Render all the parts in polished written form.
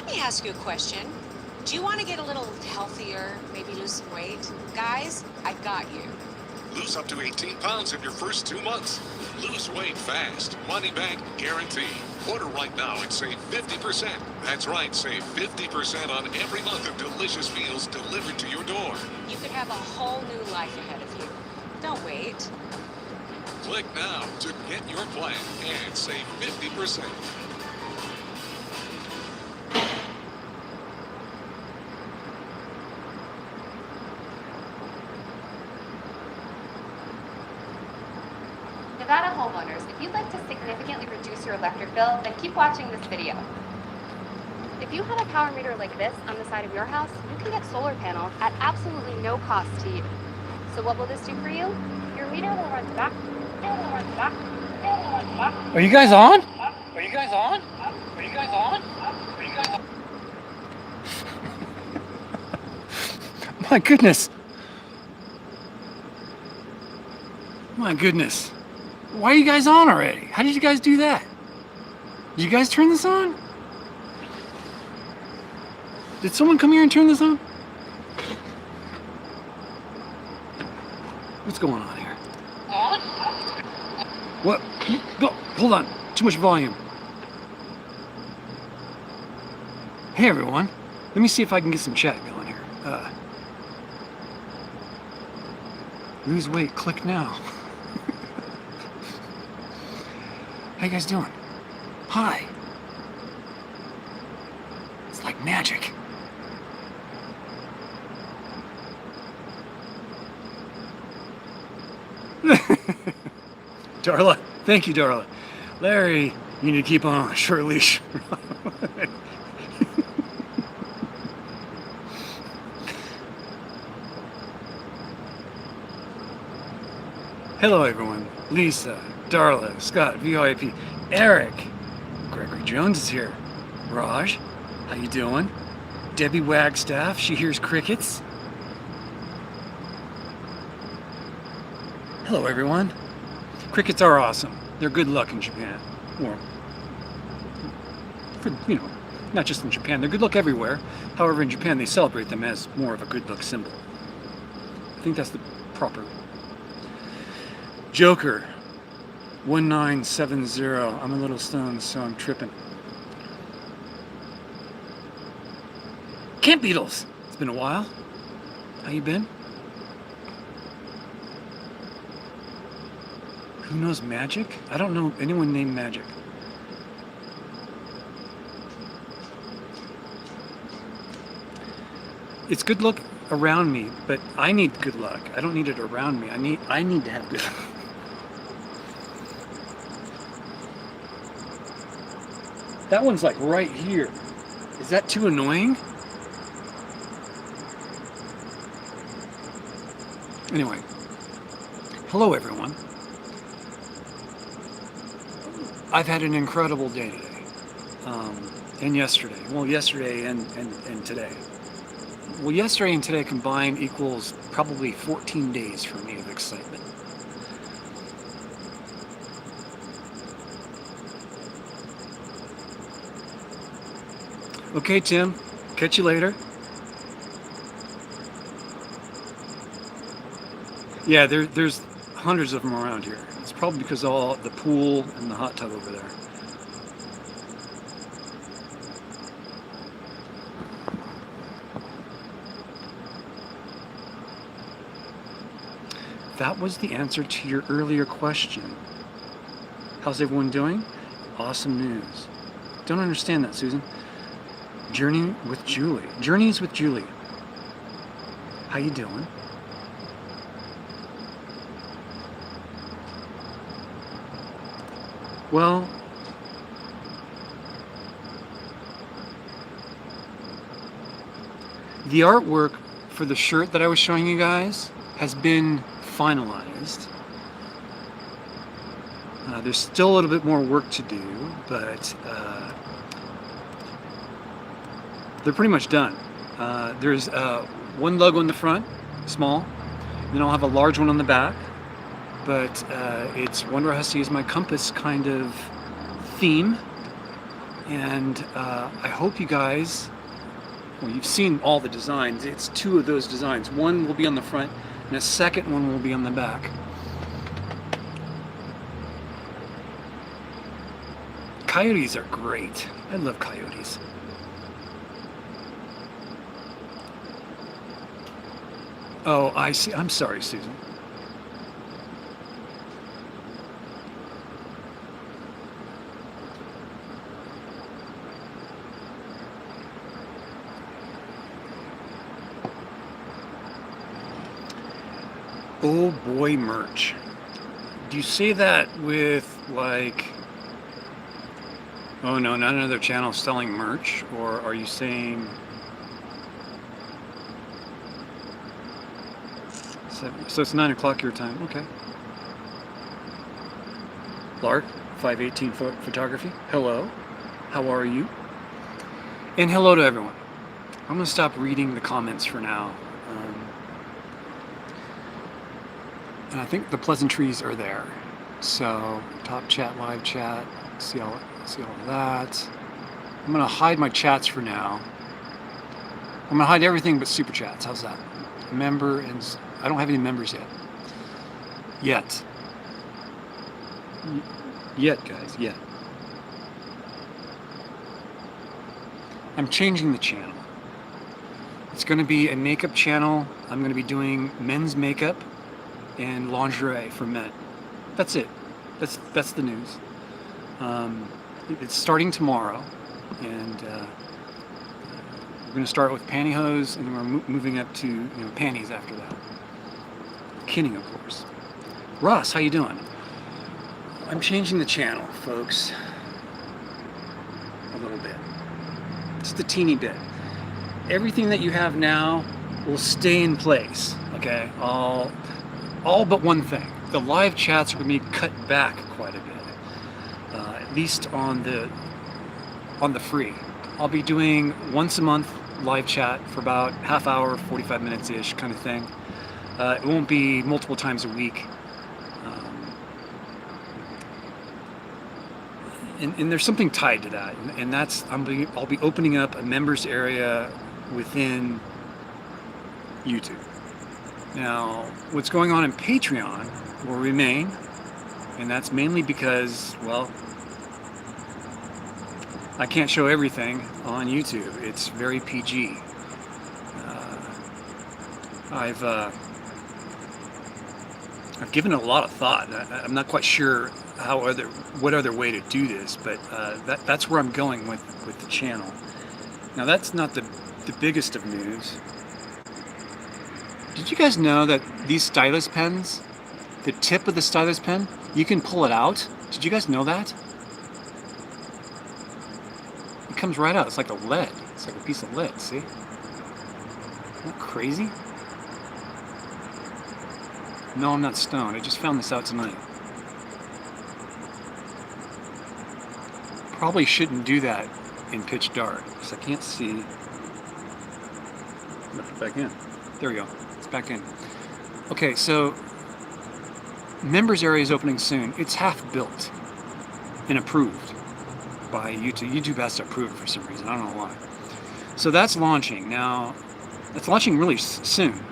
me ask you a question. Do you want to get a little healthier, maybe lose some weight? Guys, I got you. Lose up to 18 pounds in your first 2 months. Lose weight fast. Money back guarantee. Order right now and save 50%. That's right, save 50% on every month of delicious meals delivered to your door. You could have a whole new life ahead of you. Don't wait. Click now to get your plan and save 50%. Nevada homeowners, if you'd like to significantly reduce your electric bill, then keep watching this video. If you have a power meter like this on the side of your house, you can get solar panels at absolutely no cost to you. So what will this do for you? Your meter will run back. Are you guys on? Are you guys on? Are you guys on? Are you guys on? My goodness. My goodness. Why are you guys on already? How did you guys do that? Did you guys turn this on? Did someone come here and turn this on? What's going on here? What? Go. Hold on. Too much volume. Hey everyone. Let me see if I can get some chat going here. Lose weight. Click now. How you guys doing? Hi. It's like magic. Darla, thank you, Darla. Larry, you need to keep on a short leash. Hello, everyone. Lisa, Darla, Scott, VIP, Eric, Gregory Jones is here. Raj, how you doing? Debbie Wagstaff, she hears crickets. Hello, everyone. Crickets are awesome. They're good luck in Japan. Or, not just in Japan. They're good luck everywhere. However, in Japan, they celebrate them as more of a good luck symbol. I think that's the proper. Joker, 1970. I'm a little stoned, so I'm tripping. Camp Beatles. It's been a while. How you been? Who knows Magic? I don't know anyone named Magic. It's good luck around me, but I need good luck. I don't need it around me. I need to have good luck. That one's like right here. Is that too annoying? Anyway, hello everyone. I've had an incredible day today, and yesterday. Well, yesterday and today. Well, yesterday and today combined equals probably 14 days for me of excitement. Okay, Tim. Catch you later. Yeah, there's hundreds of them around here. It's probably because of all the pool and the hot tub over there. That was the answer to your earlier question. How's everyone doing? Awesome news. Don't understand that, Susan. Journey with Julie. Journeys with Julie. How you doing? Well, the artwork for the shirt that I was showing you guys has been finalized. There's still a little bit more work to do, but they're pretty much done. There's one logo in the front, small, then I'll have a large one on the back, but it's Wonder Has to Use My Compass kind of theme, And I hope you guys, well, you've seen all the designs. It's 2 of those designs. One will be on the front and a second one will be on the back. Coyotes are great. I love coyotes. Oh, I see. I'm sorry, Susan. Oh boy, merch. Do you say that with like, oh no, not another channel selling merch? Or are you saying, so it's 9 o'clock your time, okay. Lark, 518 Photography, hello, how are you? And hello to everyone. I'm gonna stop reading the comments for now. And I think the pleasantries are there. So top chat, live chat, see all of that. I'm gonna hide my chats for now. I'm gonna hide everything but super chats. How's that? Member, and I don't have any members yet. Yet, guys, yet. I'm changing the channel. It's gonna be a makeup channel. I'm gonna be doing men's makeup and lingerie for men. That's it. That's the news. It's starting tomorrow, and we're going to start with pantyhose, and we're moving up to panties after that. Kidding, of course. Ross, how you doing? I'm changing the channel, folks. A little bit, just a teeny bit. Everything that you have now will stay in place. Okay, all but one thing. The live chats are going to be cut back quite a bit, at least on the free. I'll be doing once a month live chat for about half hour, 45 minutes ish kind of thing. It won't be multiple times a week. And there's something tied to that, and that's I'll be opening up a members area within YouTube. Now, what's going on in Patreon will remain, and that's mainly because, well, I can't show everything on YouTube. It's very PG. I've given it a lot of thought. I'm not quite sure what other way to do this, but that's where I'm going with the channel. Now, that's not the biggest of news. Did you guys know that these stylus pens, the tip of the stylus pen, you can pull it out? Did you guys know that? It comes right out. It's like a lead. It's like a piece of lead, see? Isn't that crazy? No, I'm not stoned. I just found this out tonight. Probably shouldn't do that in pitch dark, because I can't see. Put it back in. There we go. It's back in. Okay, so members area is opening soon. It's half built and approved by YouTube. YouTube has to approve it for some reason. I don't know why. So that's launching. Now, it's launching really soon.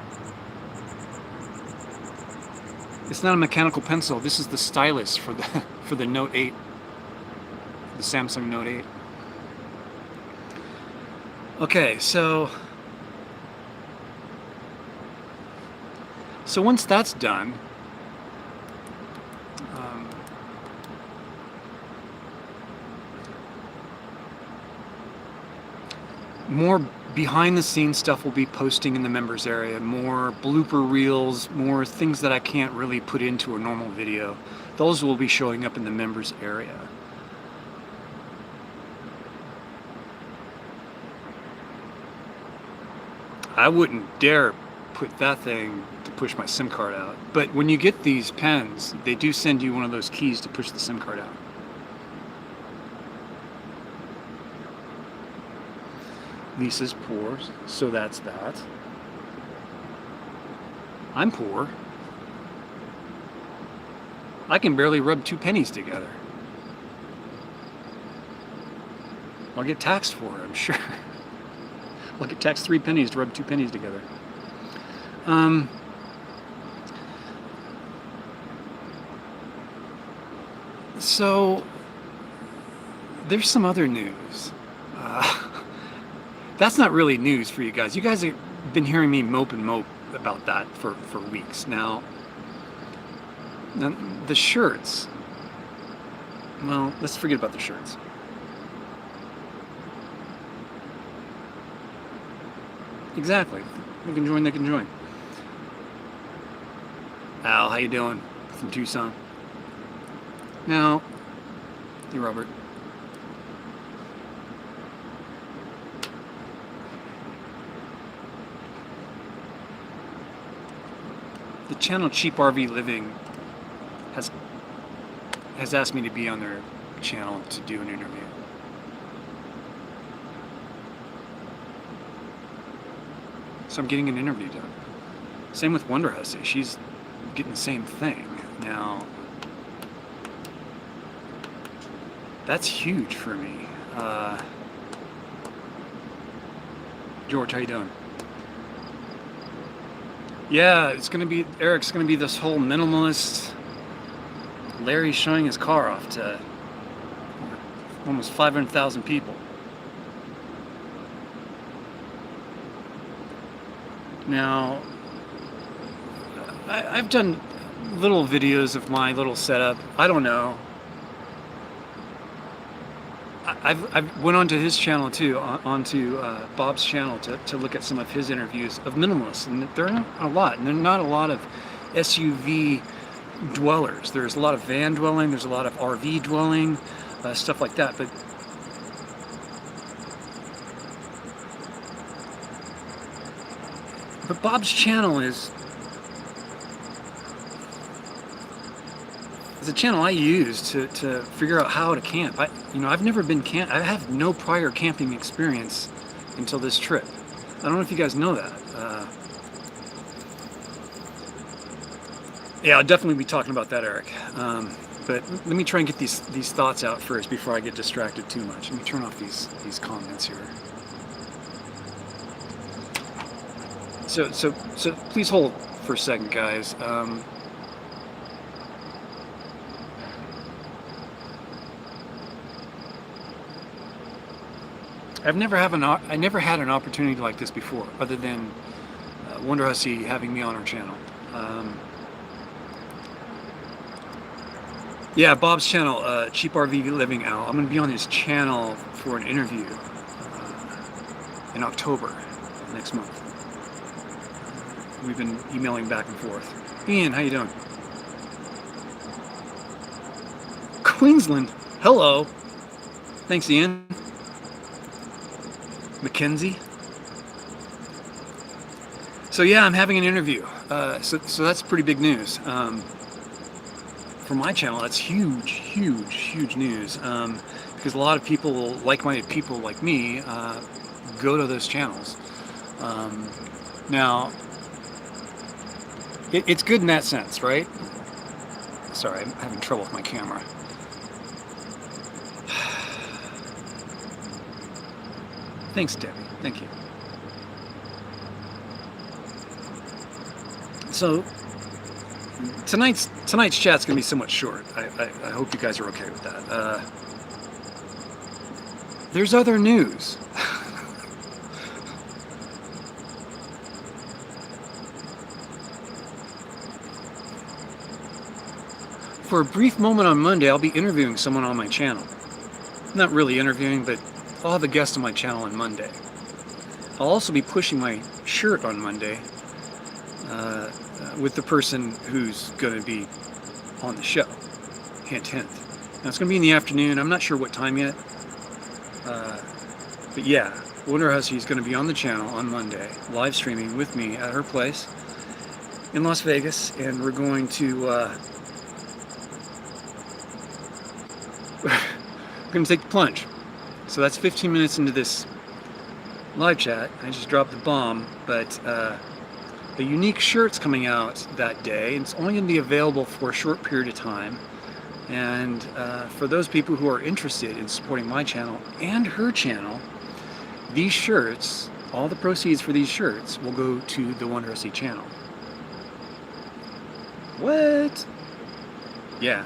It's not a mechanical pencil. This is the stylus for the Note 8, the Samsung Note 8. Okay, so once that's done, more behind the scenes stuff will be posting in the members area, more blooper reels, more things that I can't really put into a normal video. Those will be showing up in the members area. I wouldn't dare put that thing to push my SIM card out. But when you get these pens, they do send you one of those keys to push the SIM card out. Lisa's poor, so that's that. I'm poor. I can barely rub 2 pennies together. I'll get taxed for it, I'm sure. I'll get taxed 3 pennies to rub 2 pennies together. So there's some other news. That's not really news for you guys. You guys have been hearing me mope about that for weeks now. The shirts. Well, let's forget about the shirts. Exactly. They can join, they can join. Al, how you doing? From Tucson. Now, hey Robert. The channel Cheap RV Living has asked me to be on their channel to do an interview. So I'm getting an interview done. Same with Wonder Hussey. She's getting the same thing. Now, that's huge for me. George, how you doing? Yeah, Eric's gonna be this whole minimalist. Larry's showing his car off to almost 500,000 people. Now, I've done little videos of my little setup. I don't know. I've went onto his channel too, onto Bob's channel to look at some of his interviews of minimalists, and there aren't a lot, and there are not a lot of SUV dwellers. There's a lot of van dwelling, there's a lot of RV dwelling, stuff like that, but Bob's channel is a channel I use to figure out how to camp. I've never been I have no prior camping experience until this trip. I don't know if you guys know that. Yeah, I'll definitely be talking about that, Eric. But let me try and get these thoughts out first before I get distracted too much. Let me turn off these comments here. So please hold for a second, guys. I never had an opportunity like this before, other than Wonder Hussey having me on her channel. Yeah, Bob's channel, Cheap RV Living Al. I'm going to be on his channel for an interview in October next month. We've been emailing back and forth. Ian, how you doing? Queensland, hello. Thanks, Ian. Mackenzie. So yeah, I'm having an interview. So that's pretty big news. For my channel, that's huge news. Because a lot of people, like-minded people like me, go to those channels. Now, it's good in that sense, right? Sorry, I'm having trouble with my camera. Thanks, Debbie. Thank you. So tonight's chat's gonna be somewhat short. I hope you guys are okay with that. There's other news. For a brief moment on Monday, I'll be interviewing someone on my channel. Not really interviewing, but I'll have a guest on my channel on Monday. I'll also be pushing my shirt on Monday with the person who's going to be on the show. Hint, hint. Now, it's going to be in the afternoon. I'm not sure what time yet. But yeah, Wonder Hussey is going to be on the channel on Monday, live streaming with me at her place in Las Vegas, and we're going to we're going to take the plunge. So that's 15 minutes into this live chat. I just dropped the bomb, but a unique shirt's coming out that day, and it's only going to be available for a short period of time. And for those people who are interested in supporting my channel and her channel, these shirts, all the proceeds for these shirts will go to the Wondrousy channel. What? Yeah,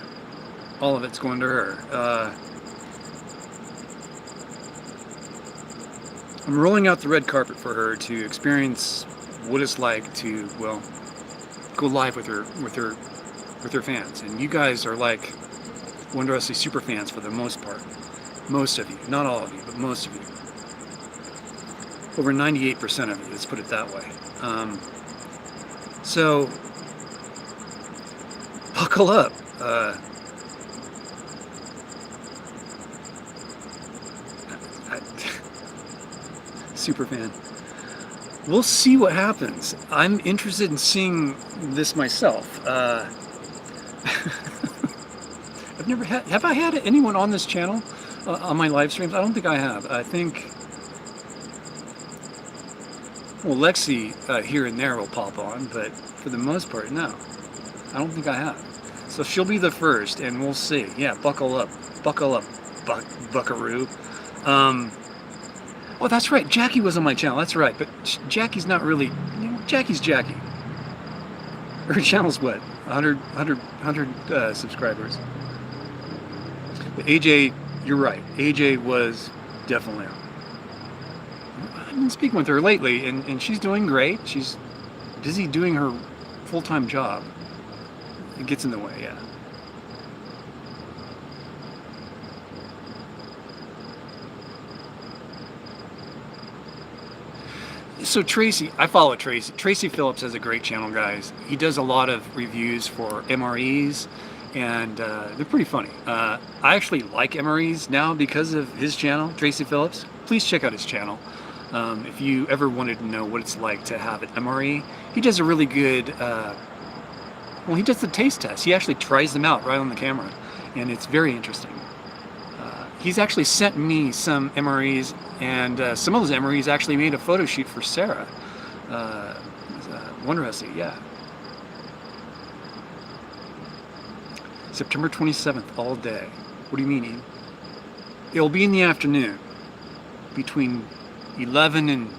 all of it's going to her. I'm rolling out the red carpet for her to experience what it's like to, well, go live with her fans. And you guys are like Wondrousy super fans for the most part. Most of you, not all of you, but most of you. Over 98% of you, let's put it that way. So, buckle up. Super fan. We'll see what happens. I'm interested in seeing this myself. I've never had. Have I had anyone on this channel on my live streams? I don't think I have. I think. Well, Lexi here and there will pop on, but for the most part, no. I don't think I have. So she'll be the first, and we'll see. Yeah, buckle up, buckaroo. Oh, that's right. Jackie was on my channel. That's right. But Jackie's not really. You know, Jackie's Jackie. Her channel's what? 100 subscribers. But AJ, you're right. AJ was definitely on. I've been speaking with her lately, and she's doing great. She's busy doing her full-time job. It gets in the way, yeah. So Tracy, I follow Tracy. Tracy Phillips has a great channel, guys. He does a lot of reviews for MREs, and they're pretty funny. I actually like MREs now because of his channel, Tracy Phillips. Please check out his channel. If you ever wanted to know what it's like to have an MRE, he does a really good, well, he does the taste test. He actually tries them out right on the camera, and it's very interesting. He's actually sent me some MREs, and some of those MREs actually made a photo shoot for Sarah. Wondrousy, yeah. September 27th, all day. What do you mean, Ian? It'll be in the afternoon, between 11 and,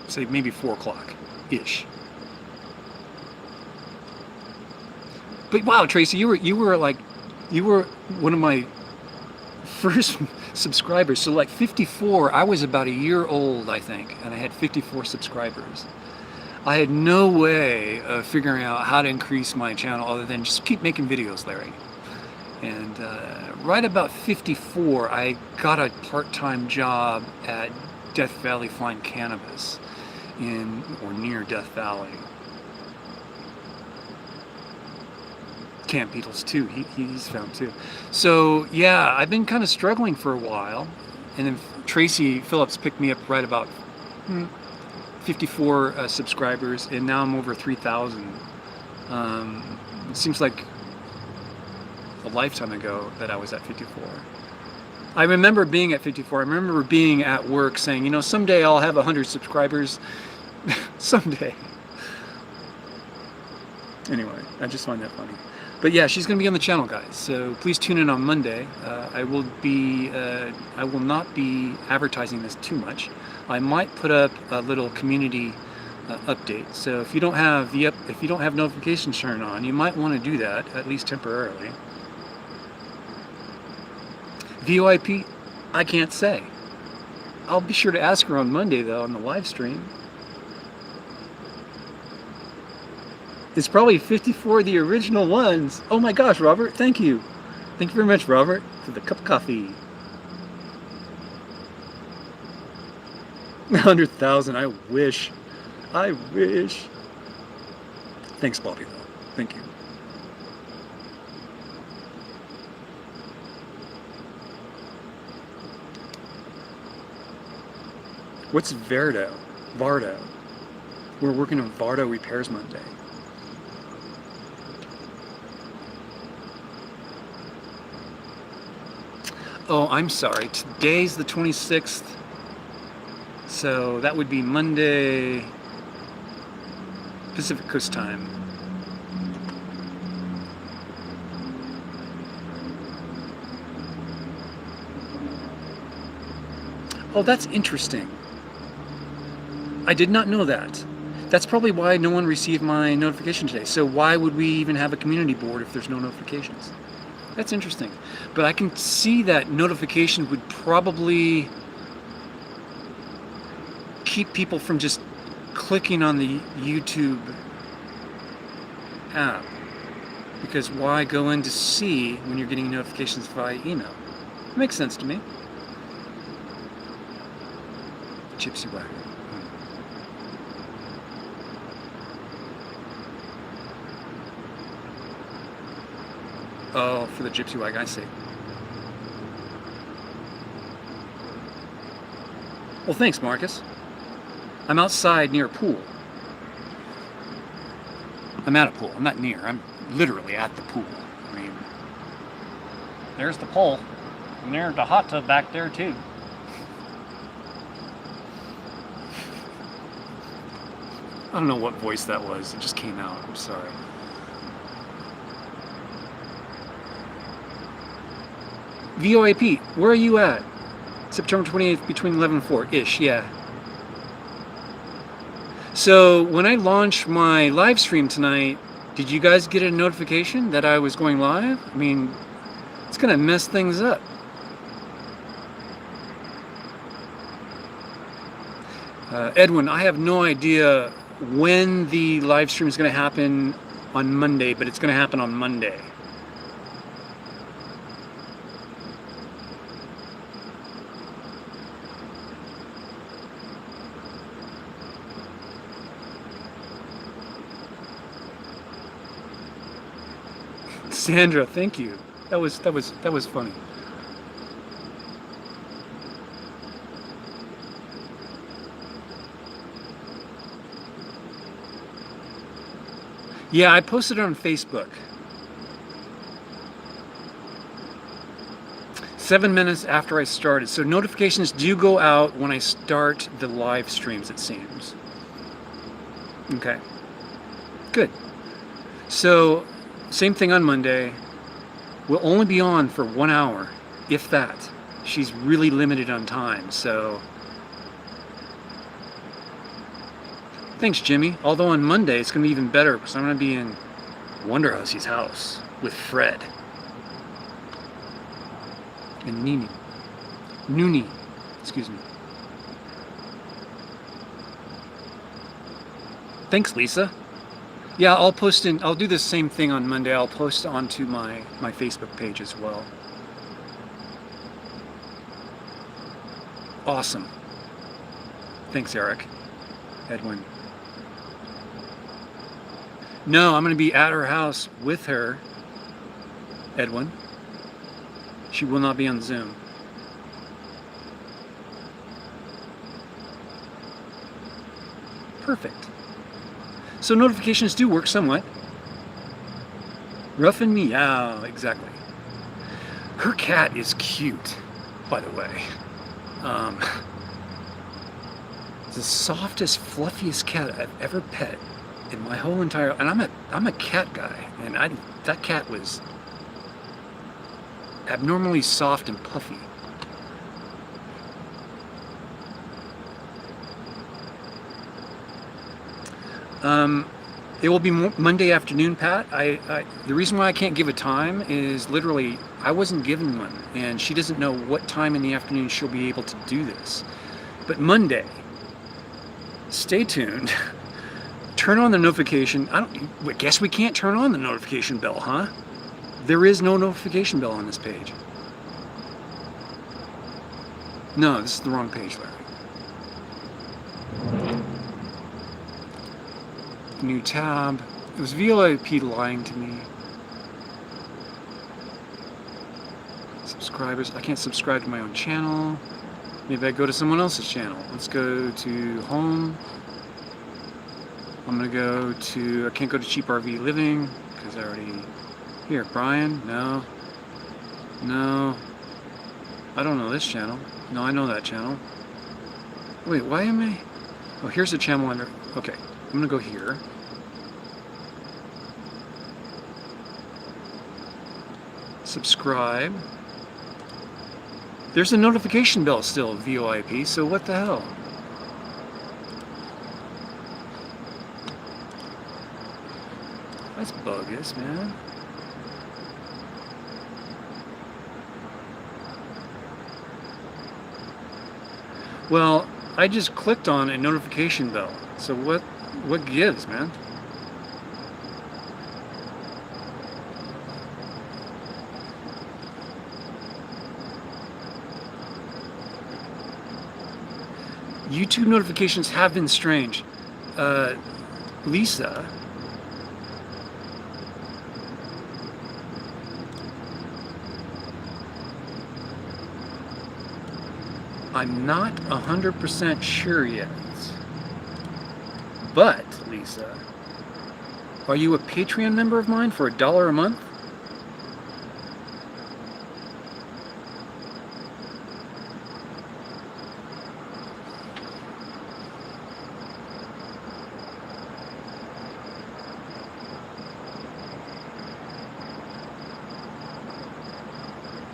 say, maybe 4 o'clock-ish. But wow, Tracy, you were one of my first subscribers. So like 54, I was about a year old, I think, and I had 54 subscribers. I had no way of figuring out how to increase my channel other than just keep making videos, Larry. And right about 54, I got a part-time job at Death Valley Fine Cannabis in or near Death Valley. Camp Beatles too, he's found too. So yeah, I've been kind of struggling for a while, and then Tracy Phillips picked me up right about 54 subscribers, and now I'm over 3,000. It seems like a lifetime ago that I was at 54. I remember being at 54. I remember being at work saying, you know, someday I'll have 100 subscribers. Someday. Anyway, I just find that funny. But yeah, she's going to be on the channel, guys. So please tune in on Monday. I will not be advertising this too much. I might put up a little community update. So if you don't have notifications turned on, you might want to do that, at least temporarily. VoIP, I can't say. I'll be sure to ask her on Monday though on the live stream. It's probably 54 of the original ones. Oh my gosh, Robert, thank you. Thank you very much, Robert, for the cup of coffee. 100,000, I wish. I wish. Thanks, Bobby, though. Thank you. What's Vardo? Vardo. We're working on Vardo repairs Monday. Oh, I'm sorry. Today's the 26th. So that would be Monday Pacific Coast time. Oh, that's interesting. I did not know that. That's probably why no one received my notification today. So why would we even have a community board if there's no notifications? That's interesting. But I can see that notification would probably keep people from just clicking on the YouTube app. Because why go in to see when you're getting notifications via email? Makes sense to me. Gypsy wagon. Oh, for the gypsy wagon, I see. Well, thanks, Marcus. I'm outside near a pool. I'm at a pool. I'm not near. I'm literally at the pool. I mean, there's the pole, and there's the hot tub back there, too. I don't know what voice that was. It just came out. I'm sorry. VOAP, where are you at? September 28th between 11 and 4-ish, yeah. So when I launched my live stream tonight, did you guys get a notification that I was going live? I mean, it's going to mess things up. Edwin, I have no idea when the live stream is going to happen on Monday, but it's going to happen on Monday. Sandra, thank you. That was funny. Yeah, I posted it on Facebook. 7 minutes after I started. So notifications do go out when I start the live streams, it seems. Okay. Good. So, same thing on Monday. We'll only be on for 1 hour, if that. She's really limited on time, so... Thanks, Jimmy. Although on Monday it's going to be even better because I'm going to be in Wonderhouse's house with Fred. And Noonie. Excuse me. Thanks, Lisa. Yeah, I'll do the same thing on Monday. I'll post onto my Facebook page as well. Awesome. Thanks, Eric. Edwin. No, I'm going to be at her house with her, Edwin. She will not be on Zoom. Perfect. So notifications do work somewhat. Rough and meow, exactly. Her cat is cute, by the way. It's the softest, fluffiest cat I've ever pet in my whole entire. And I'm a cat guy, and that cat was abnormally soft and puffy. It will be Monday afternoon, Pat. The reason why I can't give a time is literally I wasn't given one, and she doesn't know what time in the afternoon she'll be able to do this. But Monday, stay tuned. Turn on the notification. I guess we can't turn on the notification bell, huh? There is no notification bell on this page. No, this is the wrong page, Larry. New tab. It was VLIP lying to me. Subscribers. I can't subscribe to my own channel. Maybe I go to someone else's channel. Let's go to home. I'm gonna go to. I can't go to Cheap RV Living because I already. Here, Brian. No. No. I don't know this channel. No, I know that channel. Wait, why am I? Oh, here's the channel under. Okay. I'm going to go here. Subscribe. There's a notification bell still, VoIP, so what the hell? That's bogus, man. Well, I just clicked on a notification bell. So what gives, man? YouTube notifications have been strange. Lisa. I'm not 100% sure yet. But, Lisa, are you a Patreon member of mine for $1 a month?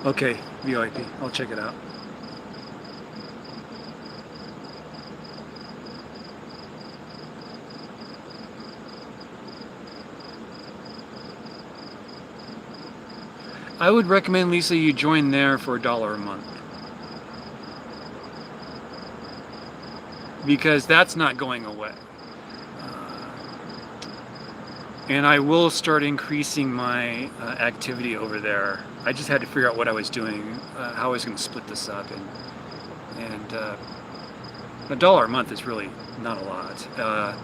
Okay, VoIP. I'll check it out. I would recommend, Lisa, you join there for $1 a month. Because that's not going away. And I will start increasing my activity over there. I just had to figure out what I was doing, how I was going to split this up. And $1 a month is really not a lot.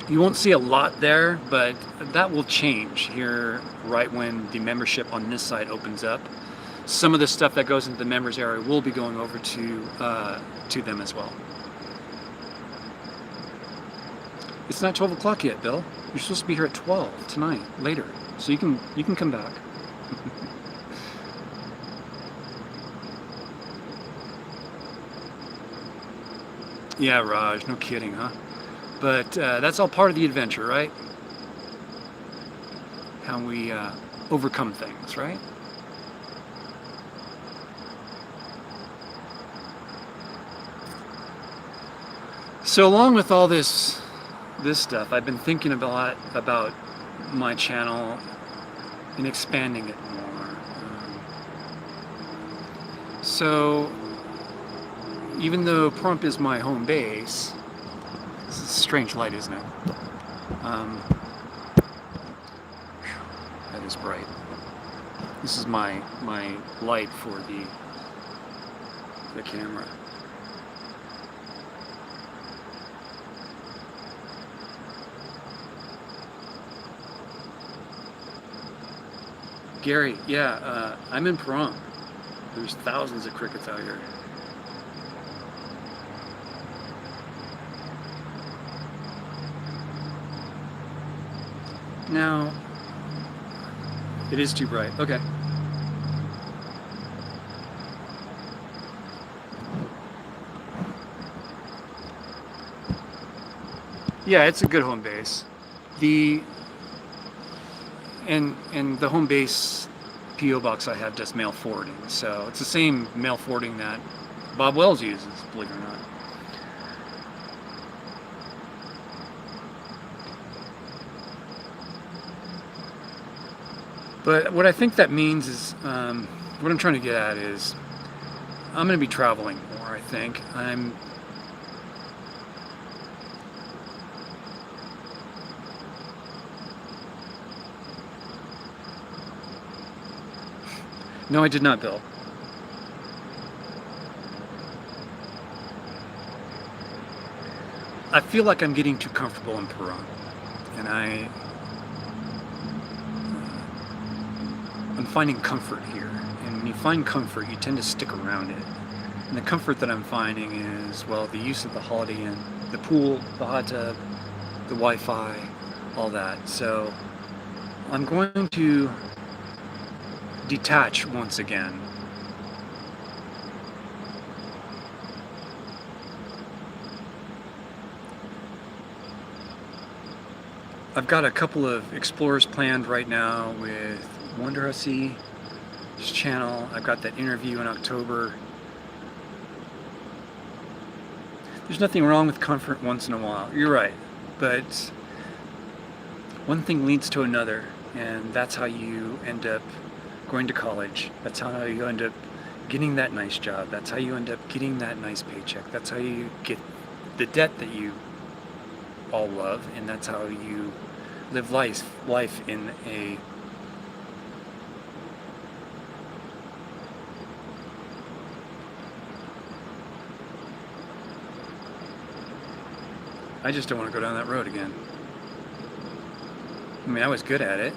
You won't see a lot there, but that will change here right when the membership on this site opens up. Some of the stuff that goes into the members area will be going over to them as well. It's not 12 o'clock yet, Bill. You're supposed to be here at 12 tonight, later. So you can come back. Yeah, Raj, no kidding, huh? But that's all part of the adventure, right? How we overcome things, right? So along with all this stuff, I've been thinking a lot about my channel and expanding it more. So even though Pahrump is my home base, this is a strange light, isn't it? That is bright. This is my light for the camera. Gary, yeah, I'm in Pahrump. There's thousands of crickets out here. Now, it is too bright. Okay. Yeah, it's a good home base. And the home base PO box I have does mail forwarding, so it's the same mail forwarding that Bob Wells uses, believe it or not. But what I think that means is, what I'm trying to get at is, I'm going to be traveling more, I think. No, I did not, Bill. I feel like I'm getting too comfortable in Pahrump, and I'm finding comfort here. And when you find comfort, you tend to stick around it. And the comfort that I'm finding is, well, the use of the Holiday Inn, the pool, the hot tub, the Wi-Fi, all that. So I'm going to detach once again. I've got a couple of explorers planned right now with Wonder Hussy, his channel. I've got that interview in October. There's nothing wrong with comfort once in a while. You're right. But one thing leads to another, and that's how you end up going to college. That's how you end up getting that nice job. That's how you end up getting that nice paycheck. That's how you get the debt that you all love, and that's how you live life in a I just don't want to go down that road again. I mean, I was good at it.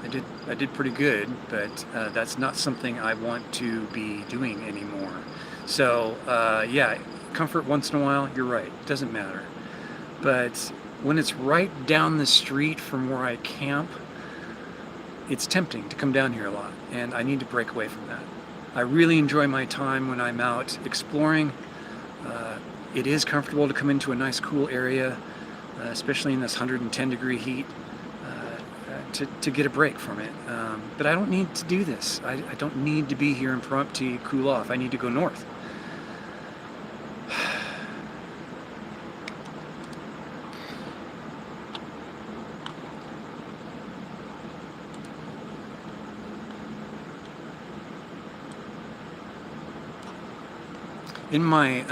I did pretty good, but that's not something I want to be doing anymore. So yeah, comfort once in a while, you're right, it doesn't matter. But when it's right down the street from where I camp, it's tempting to come down here a lot, and I need to break away from that. I really enjoy my time when I'm out exploring. It is comfortable to come into a nice cool area, especially in this 110 degree heat, to get a break from it. But I don't need to do this. I don't need to be here in Pahrump to cool off. I need to go north. In my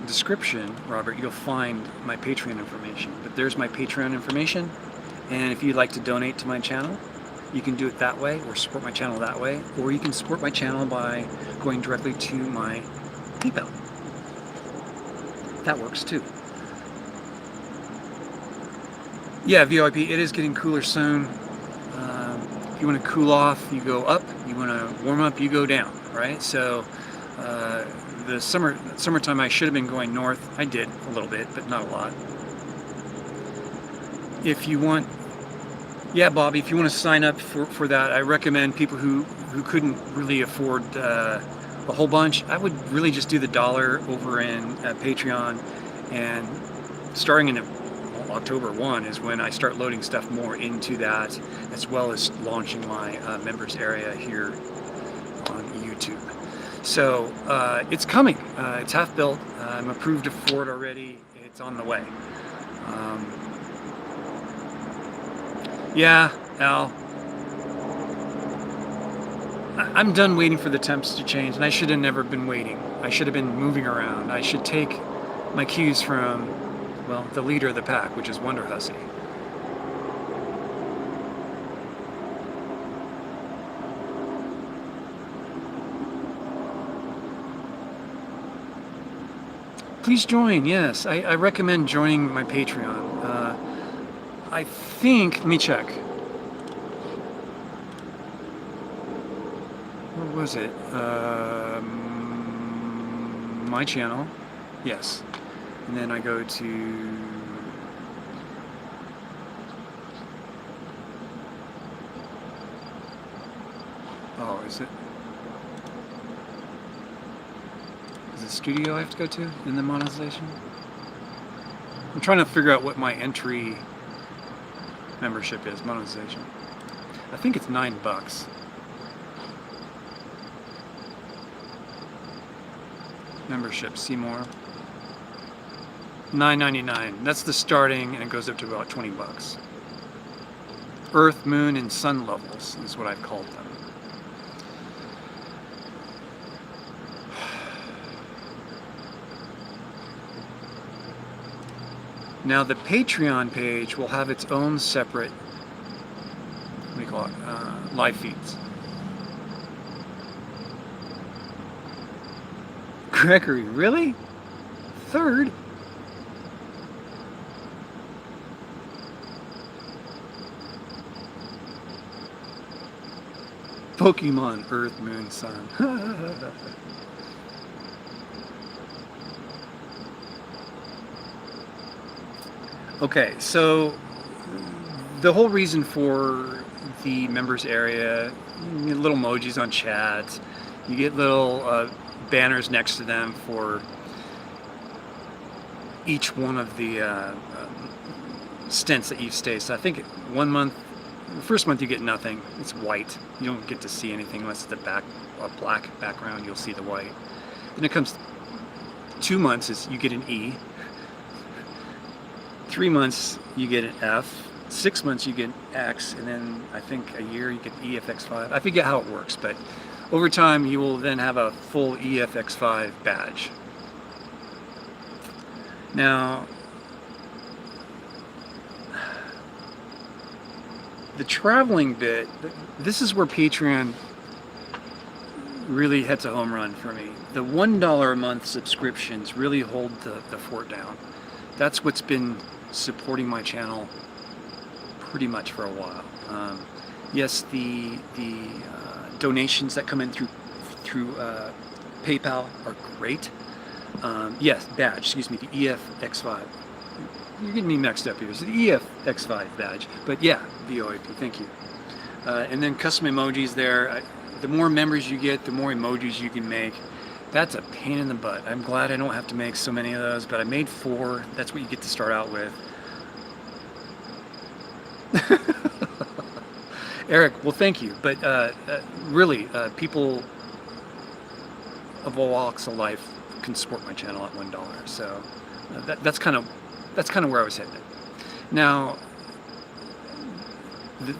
description, Robert, you'll find my Patreon information. But there's my Patreon information, and if you'd like to donate to my channel, you can do it that way, or support my channel that way, or you can support my channel by going directly to my PayPal. That works too. Yeah, VOIP, it is getting cooler soon. If you want to cool off, you go up. You want to warm up, you go down, right? So the summertime I should have been going north. I did a little bit, but not a lot. If you want, yeah, Bobby, if you want to sign up for that, I recommend people who couldn't really afford a whole bunch. I would really just do the $1 over in Patreon, and starting in October 1 is when I start loading stuff more into that, as well as launching my members area here on YouTube. So it's coming. It's half built. I'm approved for it already. It's on the way. Yeah, Al. I'm done waiting for the temps to change, and I should have never been waiting. I should have been moving around. I should take my cues from, well, the leader of the pack, which is Wonder Hussy. Please join, yes. I recommend joining my Patreon. I think, let me check. Where was it? My channel, yes. And then I go to, oh, is it? Is it studio I have to go to in the monetization? I'm trying to figure out what my entry membership is, monetization. I think it's $9. Membership, see more. $9.99. That's the starting, and it goes up to about $20. Earth, moon, and sun levels is what I've called them. Now the Patreon page will have its own separate, what do you call it, live feeds. Gregory, really? Third? Pokemon, Earth, Moon, Sun. Okay, so the whole reason for the members area, you get little emojis on chats, you get little banners next to them for each one of the stints that you've stayed. So I think 1 month The first month you get nothing. It's white. You don't get to see anything unless it's a black background. You'll see the white. Then it comes 2 months is you get an E. 3 months you get an F. 6 months you get an X, and then I think a year you get EFX5. I forget how it works, but over time you will then have a full EFX5 badge. Now, the traveling bit, this is where Patreon really hits a home run for me. The $1 a month subscriptions really hold the fort down. That's what's been supporting my channel pretty much for a while. Yes, the donations that come in through PayPal are great. Yes, badge, excuse me, the EFX5. You're getting me mixed up here. It's the EFX5 badge, but yeah, VOIP, thank you. And then custom emojis there. The more members you get, the more emojis you can make. That's a pain in the butt. I'm glad I don't have to make so many of those, but I made 4. That's what you get to start out with. Eric, well, thank you. But really, people of all walks of life can support my channel at $1. So that's kind of where I was headed. Now,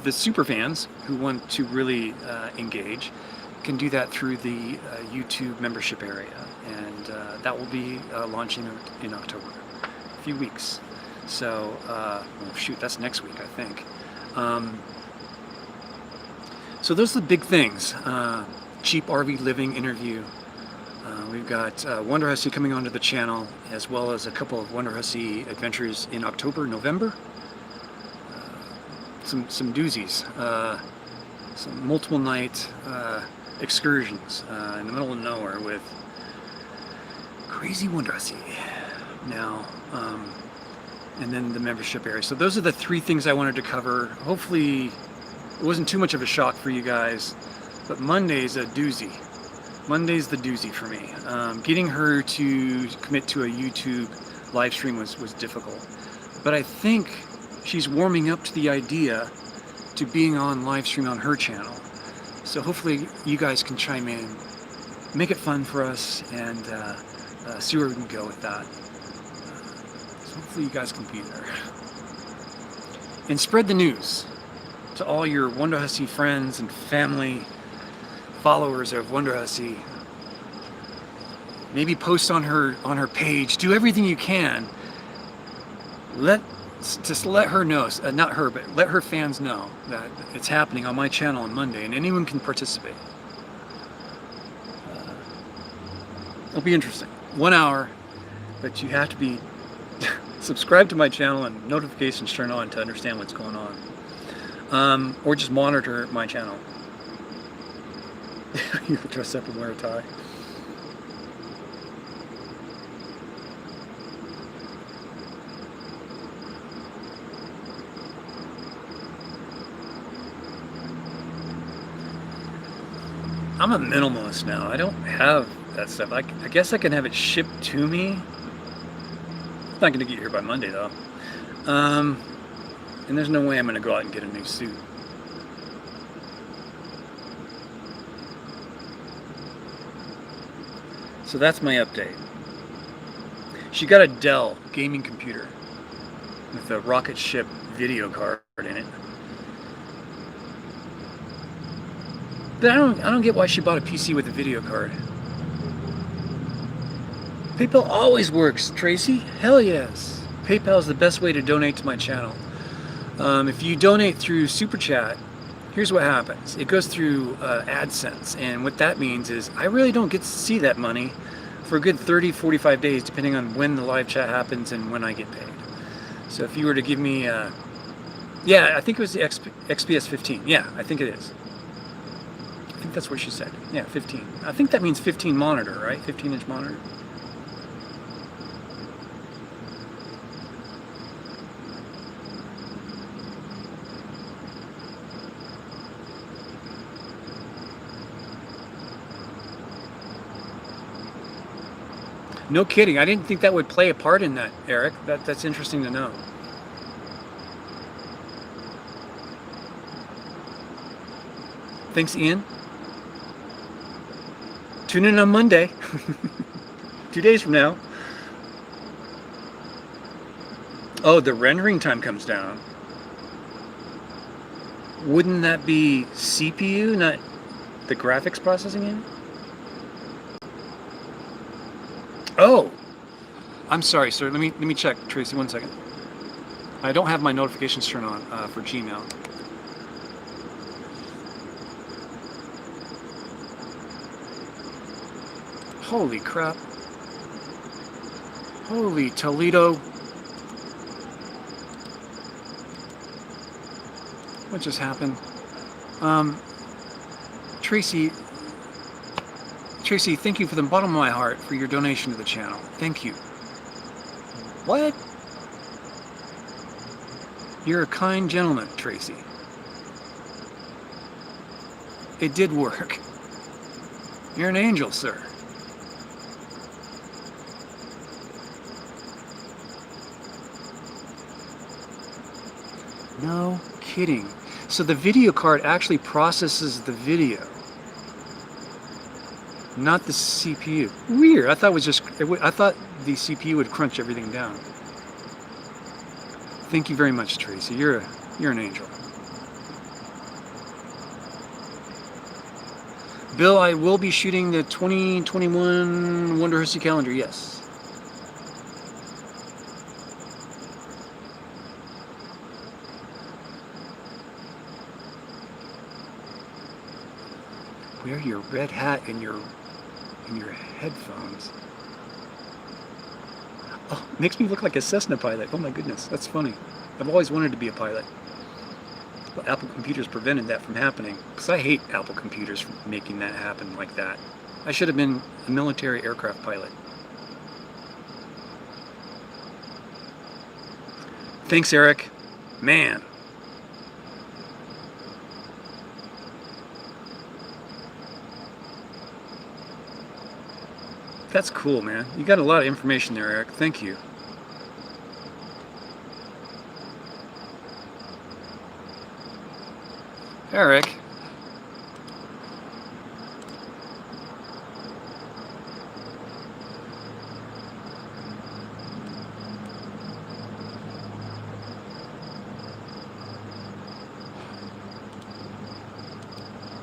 the super fans who want to really engage can do that through the YouTube membership area, and that will be launching in October, a few weeks. So, well, shoot, that's next week, I think. So those are the big things. Cheap RV living interview. We've got Wonder Hussy coming onto the channel, as well as a couple of Wonder Hussy adventures in October, November. Some doozies. Some multiple night excursions in the middle of nowhere with crazy Wonder Hussy. Now, and then the membership area. So those are the 3 things I wanted to cover. Hopefully it wasn't too much of a shock for you guys, but Monday's a doozy. Monday's the doozy for me. Getting her to commit to a YouTube live stream was difficult, but I think she's warming up to the idea to being on live stream on her channel. So hopefully you guys can chime in, make it fun for us, and see where we can go with that. So hopefully you guys can be there. And spread the news to all your Wonder Hussy friends and family, followers of Wonder Hussy. Maybe post on her page. Do everything you can. Just let her know, not her, but let her fans know that it's happening on my channel on Monday, and anyone can participate. It'll be interesting. 1 hour, but you have to be subscribed to my channel and notifications turned on to understand what's going on. Or just monitor my channel. You dress up and wear a tie. I'm a minimalist now. I don't have that stuff. I guess I can have it shipped to me. It's not going to get here by Monday though. And there's no way I'm going to go out and get a new suit. So that's my update. She got a Dell gaming computer with a rocket ship video card in it. But I don't get why she bought a PC with a video card. PayPal always works, Tracy. Hell yes. PayPal is the best way to donate to my channel. If you donate through Super Chat, here's what happens. It goes through AdSense, and what that means is I really don't get to see that money for a good 30-45 days, depending on when the live chat happens and when I get paid. So if you were to give me, yeah, I think it was the XPS 15. Yeah, I think it is. I think that's what she said. Yeah, 15. I think that means 15 monitor, right? 15-inch monitor. No kidding. I didn't think that would play a part in that, Eric. That's interesting to know. Thanks, Ian. Tune in on Monday, 2 days from now. Oh, the rendering time comes down. Wouldn't that be CPU, not the graphics processing unit? Oh, I'm sorry, sir. Let me check, Tracy. 1 second. I don't have my notifications turned on for Gmail. Holy crap! Holy Toledo! What just happened? Tracy, thank you from the bottom of my heart for your donation to the channel. Thank you. What? You're a kind gentleman, Tracy. It did work. You're an angel, sir. No kidding. So the video card actually processes the video, not the CPU. Weird. I thought it was just. I thought the CPU would crunch everything down. Thank you very much, Tracy. You're an angel. Bill, I will be shooting the 2021 Wonder Hussy calendar. Yes. Wear your red hat and your headphones. Oh, makes me look like a Cessna pilot. Oh my goodness, that's funny. I've always wanted to be a pilot. Well, Apple Computers prevented that from happening, because I hate Apple Computers for making that happen like that. I should have been a military aircraft pilot. Thanks, Eric. Man. That's cool, man. You got a lot of information there, Eric. Thank you. Eric.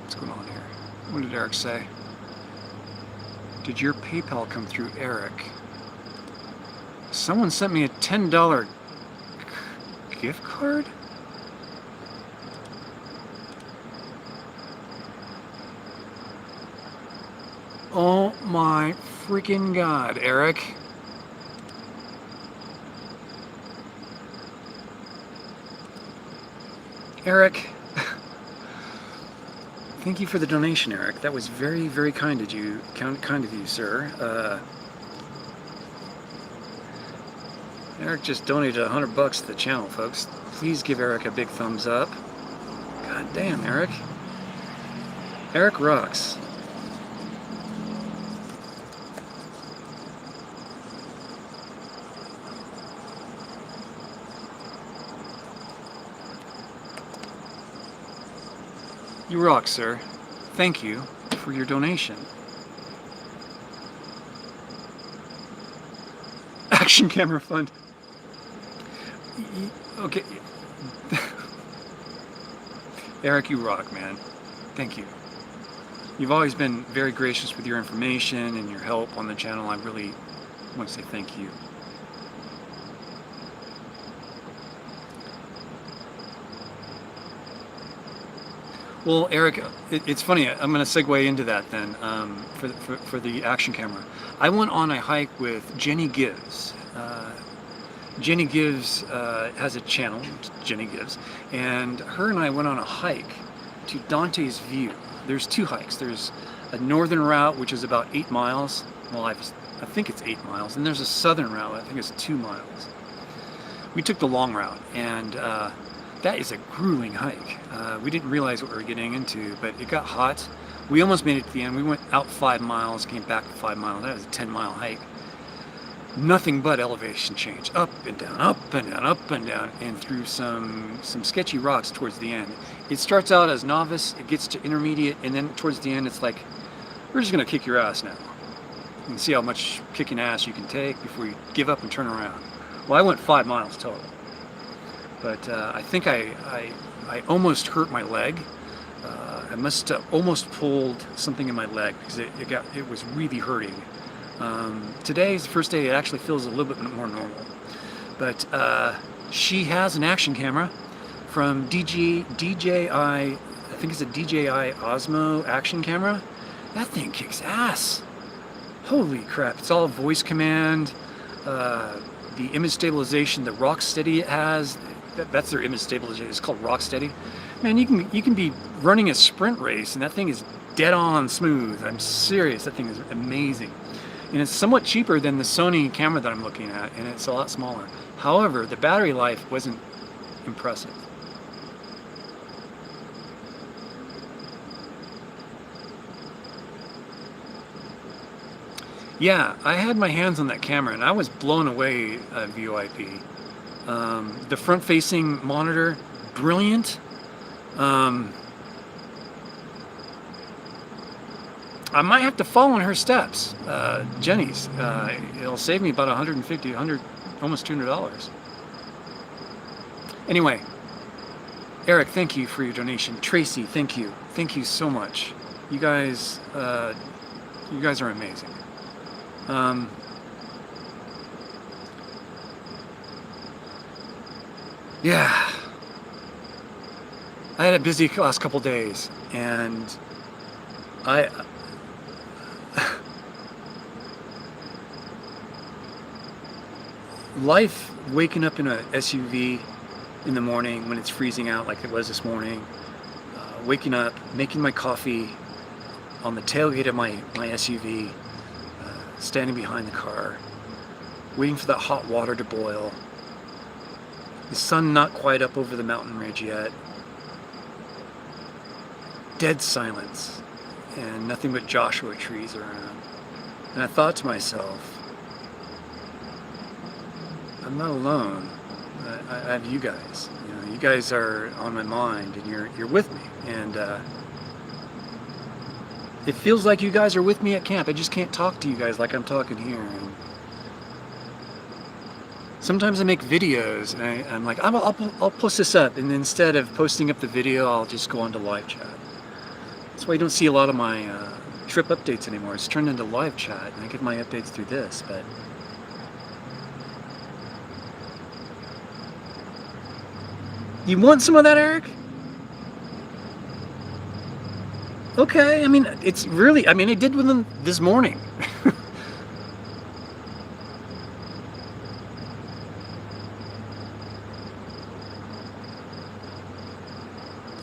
What's going on here? What did Eric say? Did your PayPal come through, Eric? Someone sent me a $10 gift card? Oh my freaking God, Eric. Eric. Thank you for the donation, Eric. That was very, very kind of you, sir. Eric just donated $100 to the channel, folks. Please give Eric a big thumbs up. God damn, Eric. Eric rocks. You rock, sir. Thank you for your donation. Action camera fund. Okay. Eric, you rock, man. Thank you. You've always been very gracious with your information and your help on the channel. I really want to say thank you. Well, Eric, it's funny. I'm going to segue into that then for the action camera. I went on a hike with Jenny Gives. Jenny Gives has a channel, Jenny Gives, and her and I went on a hike to Dante's View. There's two hikes. There's a northern route, which is about 8 miles. Well, I think it's 8 miles. And there's a southern route, I think it's 2 miles. We took the long route, and that is a grueling hike. We didn't realize what we were getting into, but it got hot. We almost made it to the end. We went out 5 miles, came back 5 miles. That was a 10-mile hike. nothing but elevation change, up and down, up and down, up and down, and through some sketchy rocks towards the end. It starts out as novice, it gets to intermediate, and then towards the end it's like, we're just gonna kick your ass now. You can see how much kicking ass you can take before you give up and turn around. Well, I went 5 miles total, but I think I almost hurt my leg. I must have almost pulled something in my leg because it was really hurting. Today's the first day it actually feels a little bit more normal. But she has an action camera from DJI, I think it's a DJI Osmo action camera. That thing kicks ass. Holy crap, it's all voice command. The image stabilization, the rock steady it has, that's their image stabilization, it's called rock steady. Man, you can be running a sprint race and that thing is dead on smooth. I'm serious, that thing is amazing. And it's somewhat cheaper than the Sony camera that I'm looking at, and it's a lot smaller. However, the battery life wasn't impressive. Yeah, I had my hands on that camera and I was blown away at VoIP. The front-facing monitor, brilliant. I might have to follow in her steps, Jenny's. It'll save me about $150, almost $200. Anyway, Eric, thank you for your donation. Tracy, thank you. Thank you so much. You guys are amazing. Yeah, I had a busy last couple days, and life waking up in a SUV in the morning when it's freezing out like it was this morning, waking up, making my coffee on the tailgate of my SUV, standing behind the car, waiting for that hot water to boil, the sun not quite up over the mountain ridge yet, dead silence, and nothing but Joshua trees around. And I thought to myself, I'm not alone. I have you guys. You guys are on my mind, and you're with me. And it feels like you guys are with me at camp. I just can't talk to you guys like I'm talking here. And sometimes I make videos, and I'm like, I'll post this up, and instead of posting up the video, I'll just go onto live chat. That's why you don't see a lot of my trip updates anymore. It's turned into live chat, and I get my updates through this. But you want some of that, Eric? Okay, I mean, it's really, I did with them this morning.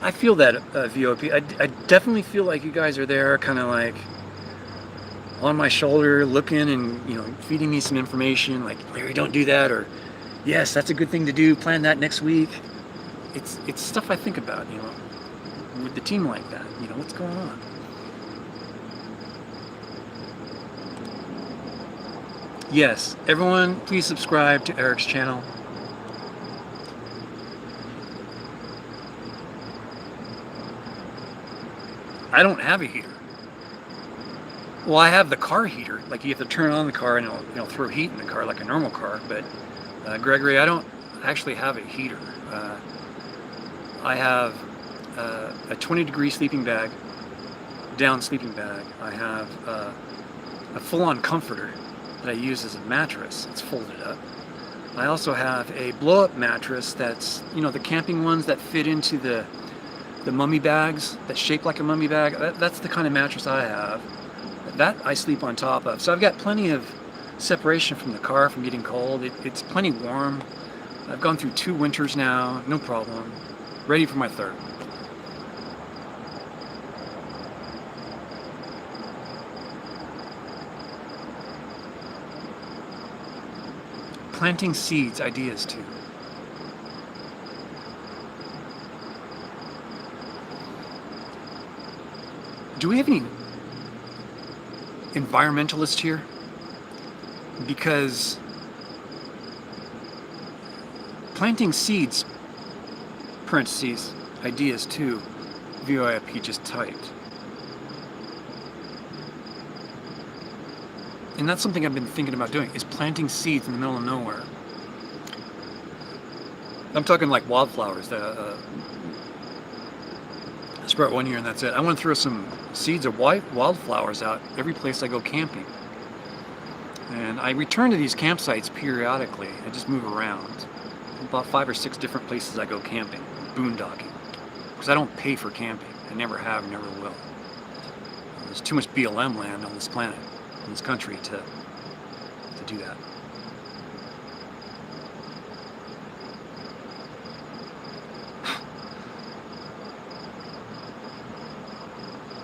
I feel that, VOP. I definitely feel like you guys are there, kind of like on my shoulder, looking and, feeding me some information, like, Larry, don't do that, or yes, that's a good thing to do, plan that next week. It's stuff I think about, with the team like that, what's going on? Yes, everyone, please subscribe to Eric's channel. I don't have a heater. Well, I have the car heater. Like, you have to turn on the car and it'll throw heat in the car like a normal car. But Gregory, I don't actually have a heater. I have a 20-degree sleeping bag, down sleeping bag. I have a full-on comforter that I use as a mattress. It's folded up. I also have a blow-up mattress that's, the camping ones that fit into the mummy bags, that shape like a mummy bag. That's the kind of mattress I have. That I sleep on top of. So I've got plenty of separation from the car from getting cold. It's plenty warm. I've gone through 2 winters now, no problem. Ready for my 3rd. Planting seeds, ideas too. Do we have any environmentalists here? because planting seeds, parentheses, ideas too, VOIP just typed. And that's something I've been thinking about doing, is planting seeds in the middle of nowhere. I'm talking like wildflowers that sprout one year and that's it. I want to throw some seeds of wildflowers out every place I go camping. And I return to these campsites periodically. I just move around. About 5 or 6 different places I go camping, boondocking. Because I don't pay for camping. I never have, never will. There's too much BLM land on this planet, in this country, to do that.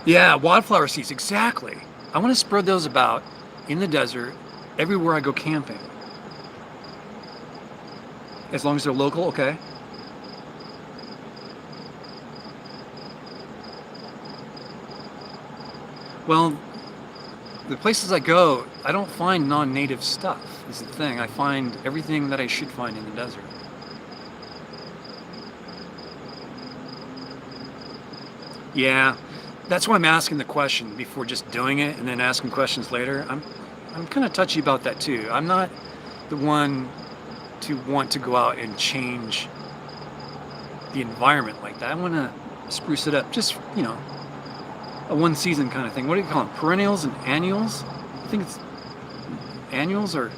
Yeah, wildflower seeds, exactly. I want to spread those about in the desert, everywhere I go camping. As long as they're local, okay. Well, the places I go, I don't find non-native stuff, is the thing. I find everything that I should find in the desert. Yeah, that's why I'm asking the question before just doing it and then asking questions later. I'm kind of touchy about that too. I'm not the one to want to go out and change the environment like that. I want to spruce it up, just, you know, a one season kind of thing. What do you call them? Perennials and annuals? I think it's annuals are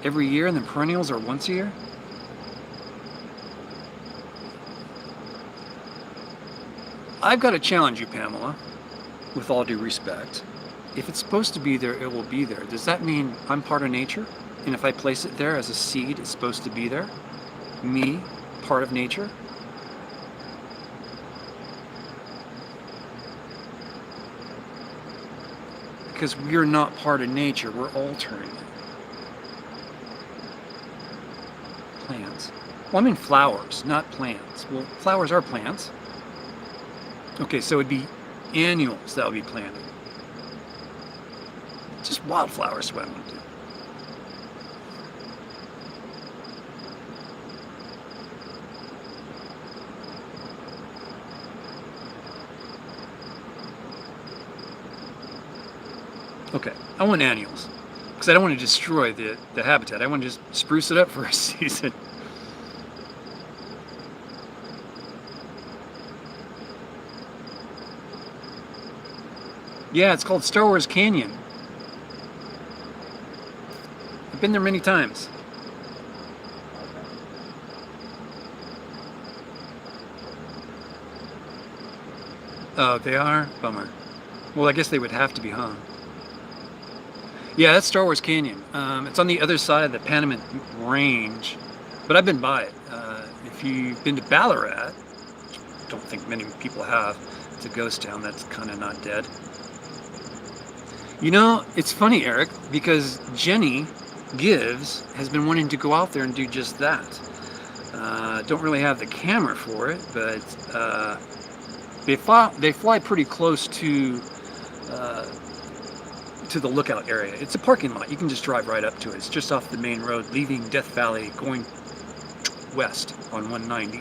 every year and then perennials are once a year. I've got to challenge you, Pamela, with all due respect. If it's supposed to be there, it will be there. Does that mean I'm part of nature? And if I place it there as a seed, it's supposed to be there? Me, part of nature? Because we're not part of nature, we're altering it. Plants. Well, I mean flowers, not plants. Well, flowers are plants. Okay, so it'd be annuals that would be planted. Just wildflowers is what I want to do. Okay, I want annuals. Because I don't want to destroy the habitat. I want to just spruce it up for a season. Yeah, it's called Star Wars Canyon. I've been there many times. Oh, they are? Bummer. Well, I guess they would have to be, huh? Yeah, that's Star Wars Canyon. It's on the other side of the Panamint Range, but I've been by it. If you've been to Ballarat, don't think many people have. It's a ghost town that's kind of not dead. You know, it's funny, Eric, because Jenny Gives has been wanting to go out there and do just that. Don't really have the camera for it, but they fly pretty close to the lookout area. It's a parking lot. You can just drive right up to it. It's just off the main road, leaving Death Valley, going west on 190.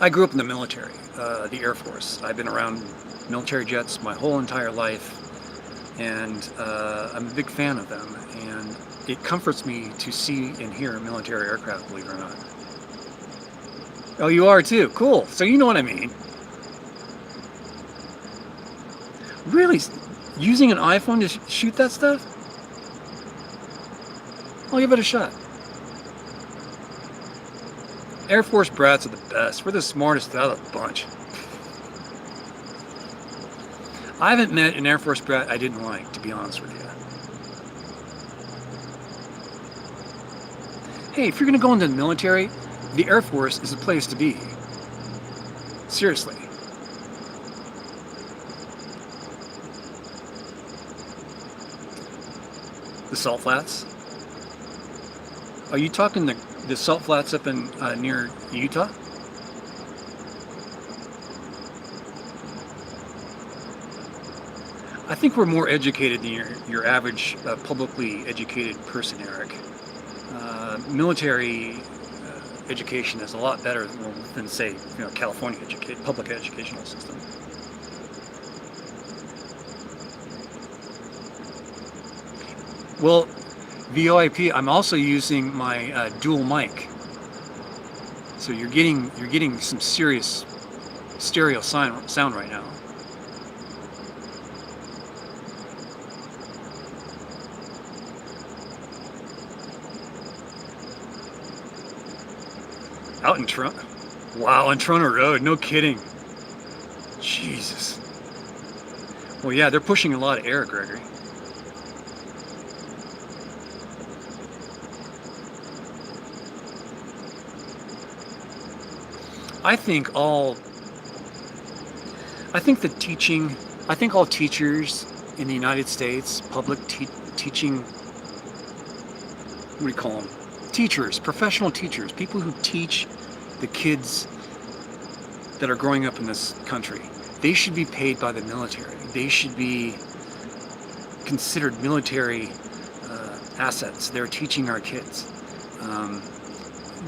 I grew up in the military, the Air Force. I've been around military jets my whole entire life, and I'm a big fan of them. And it comforts me to see and hear military aircraft, believe it or not. Oh, you are too? Cool. So you know what I mean. Really? Using an iPhone to shoot that stuff? I'll give it a shot. Air Force brats are the best. We're the smartest out of the bunch. I haven't met an Air Force brat I didn't like, to be honest with you. Hey, if you're going to go into the military, the Air Force is the place to be. Seriously. The salt flats? Are you talking the salt flats up in near Utah? I think we're more educated than your average publicly educated person, Eric. Military education is a lot better than say, California public educational system. Well, VoIP, I'm also using my dual mic, so you're getting some serious stereo sound right now. Out in Toronto. Wow, on Toronto Road, no kidding. Jesus. Well, yeah, they're pushing a lot of air, Gregory. I think all teachers in the United States, public teaching, what do you call them? Teachers, professional teachers, people who teach the kids that are growing up in this country, they should be paid by the military. They should be considered military assets. They're teaching our kids.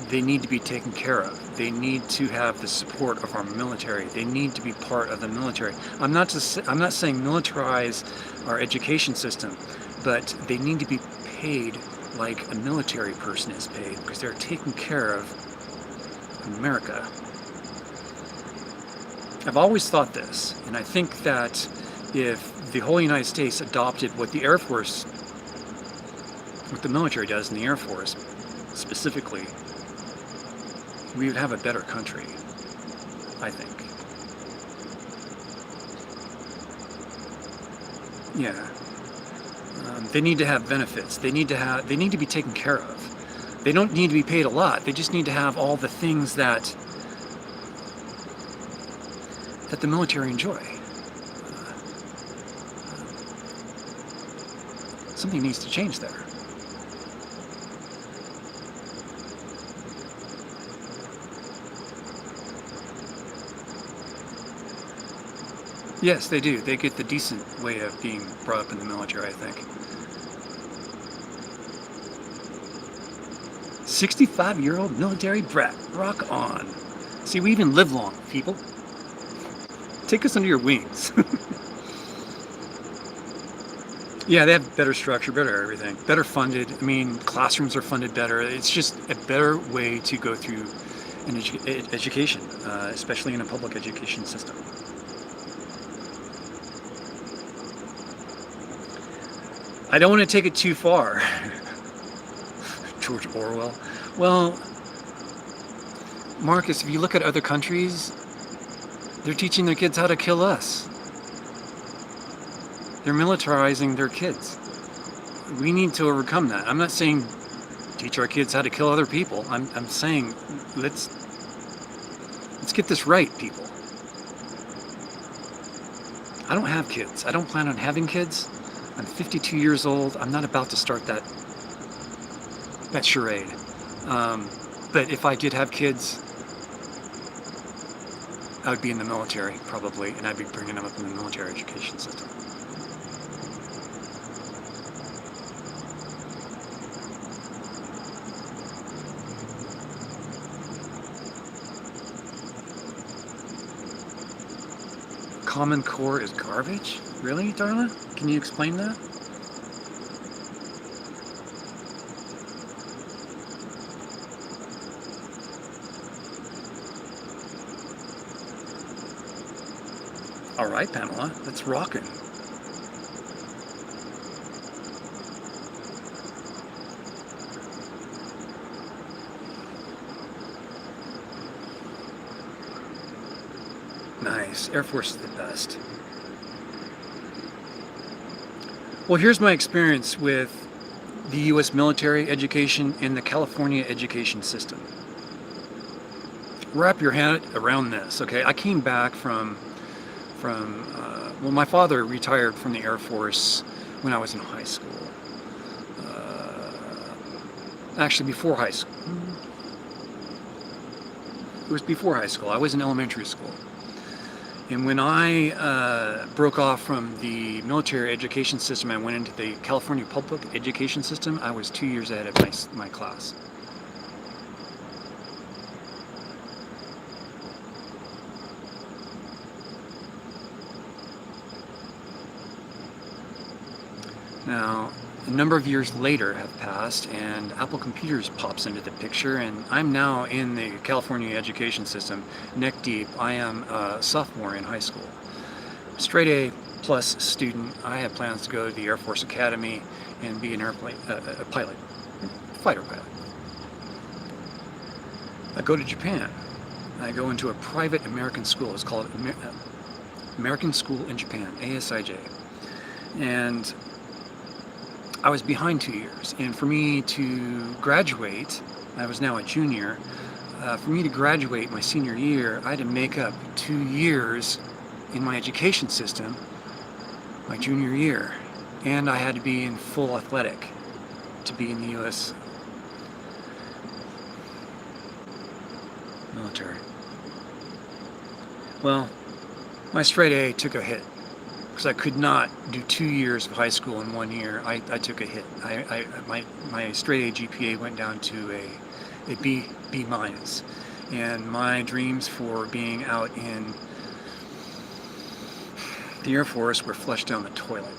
They need to be taken care of. They need to have the support of our military. They need to be part of the military. I'm not saying militarize our education system, but they need to be paid like a military person is paid, because they're taking care of America. I've always thought this, and I think that if the whole United States adopted what the Air Force, what the military does in the Air Force specifically, we would have a better country, I think. Yeah. They need to have benefits. They need to be taken care of. They don't need to be paid a lot. They just need to have all the things that the military enjoy. Something needs to change there. Yes, they do. They get the decent way of being brought up in the military, I think. 65-year-old military brat. Rock on. See, we even live long, people. Take us under your wings. Yeah, they have better structure, better everything. Better funded. I mean, classrooms are funded better. It's just a better way to go through an education, especially in a public education system. I don't want to take it too far. George Orwell. Well, Marcus, if you look at other countries, they're teaching their kids how to kill us. They're militarizing their kids. We need to overcome that. I'm not saying teach our kids how to kill other people. I'm saying let's get this right, people. I don't have kids. I don't plan on having kids. I'm 52 years old. I'm not about to start that charade. But if I did have kids, I would be in the military, probably, and I'd be bringing them up in the military education system. Common Core is garbage? Really, Darla? Can you explain that? All right, Pamela, let's rock it. Nice. Air Force is the best. Well, here's my experience with the U.S. military education and the California education system. Wrap your head around this, okay? I came back from well, my father retired from the Air Force when I was in high school. Actually, before high school. It was before high school. I was in elementary school. And when I broke off from the military education system, I went into the California public education system. I was 2 years ahead of my class. Now, a number of years later have passed, and Apple Computers pops into the picture, and I'm now in the California education system, neck deep. I am a sophomore in high school. Straight A plus student. I have plans to go to the Air Force Academy and be an airplane, a pilot, fighter pilot. I go to Japan. I go into a private American school. It's called American School in Japan, ASIJ. And I was behind 2 years, and for me to graduate, I was now a junior, for me to graduate my senior year, I had to make up 2 years in my education system, my junior year, and I had to be in full athletic to be in the U.S. military. Well, my straight A took a hit, because I could not do 2 years of high school in 1 year. I took a hit. My straight A GPA went down to a B minus, and my dreams for being out in the Air Force were flushed down the toilet.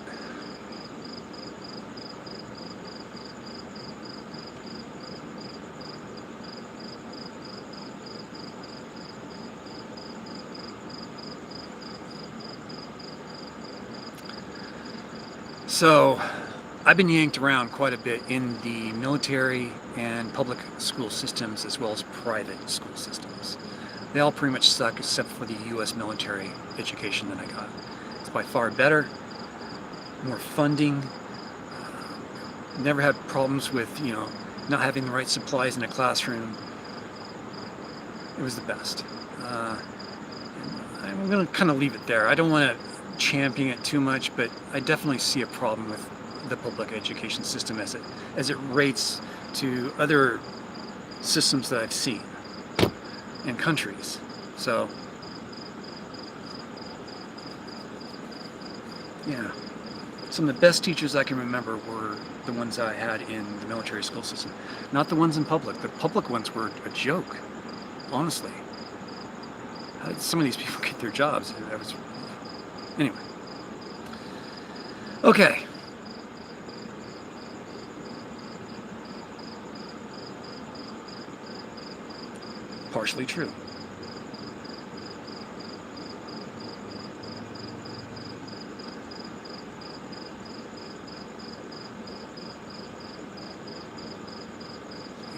So, I've been yanked around quite a bit in the military and public school systems as well as private school systems. They all pretty much suck except for the U.S. military education that I got. It's by far better, more funding, never had problems with, not having the right supplies in a classroom. It was the best. I'm going to kind of leave it there. I don't want to champion it too much, but I definitely see a problem with the public education system as it rates to other systems that I've seen in countries. So yeah, some of the best teachers I can remember were the ones I had in the military school system, not the ones in public. The public ones were a joke, honestly. How did some of these people get their jobs? Anyway. Okay. Partially true.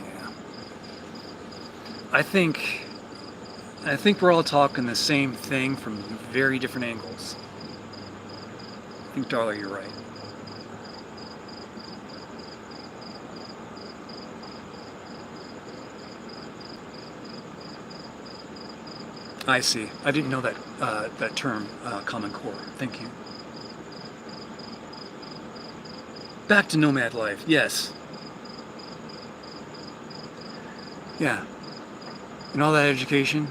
Yeah. I think we're all talking the same thing from very different angles. I think, Darla, you're right. I see. I didn't know that that term, Common Core. Thank you. Back to nomad life. Yes. Yeah. And all that education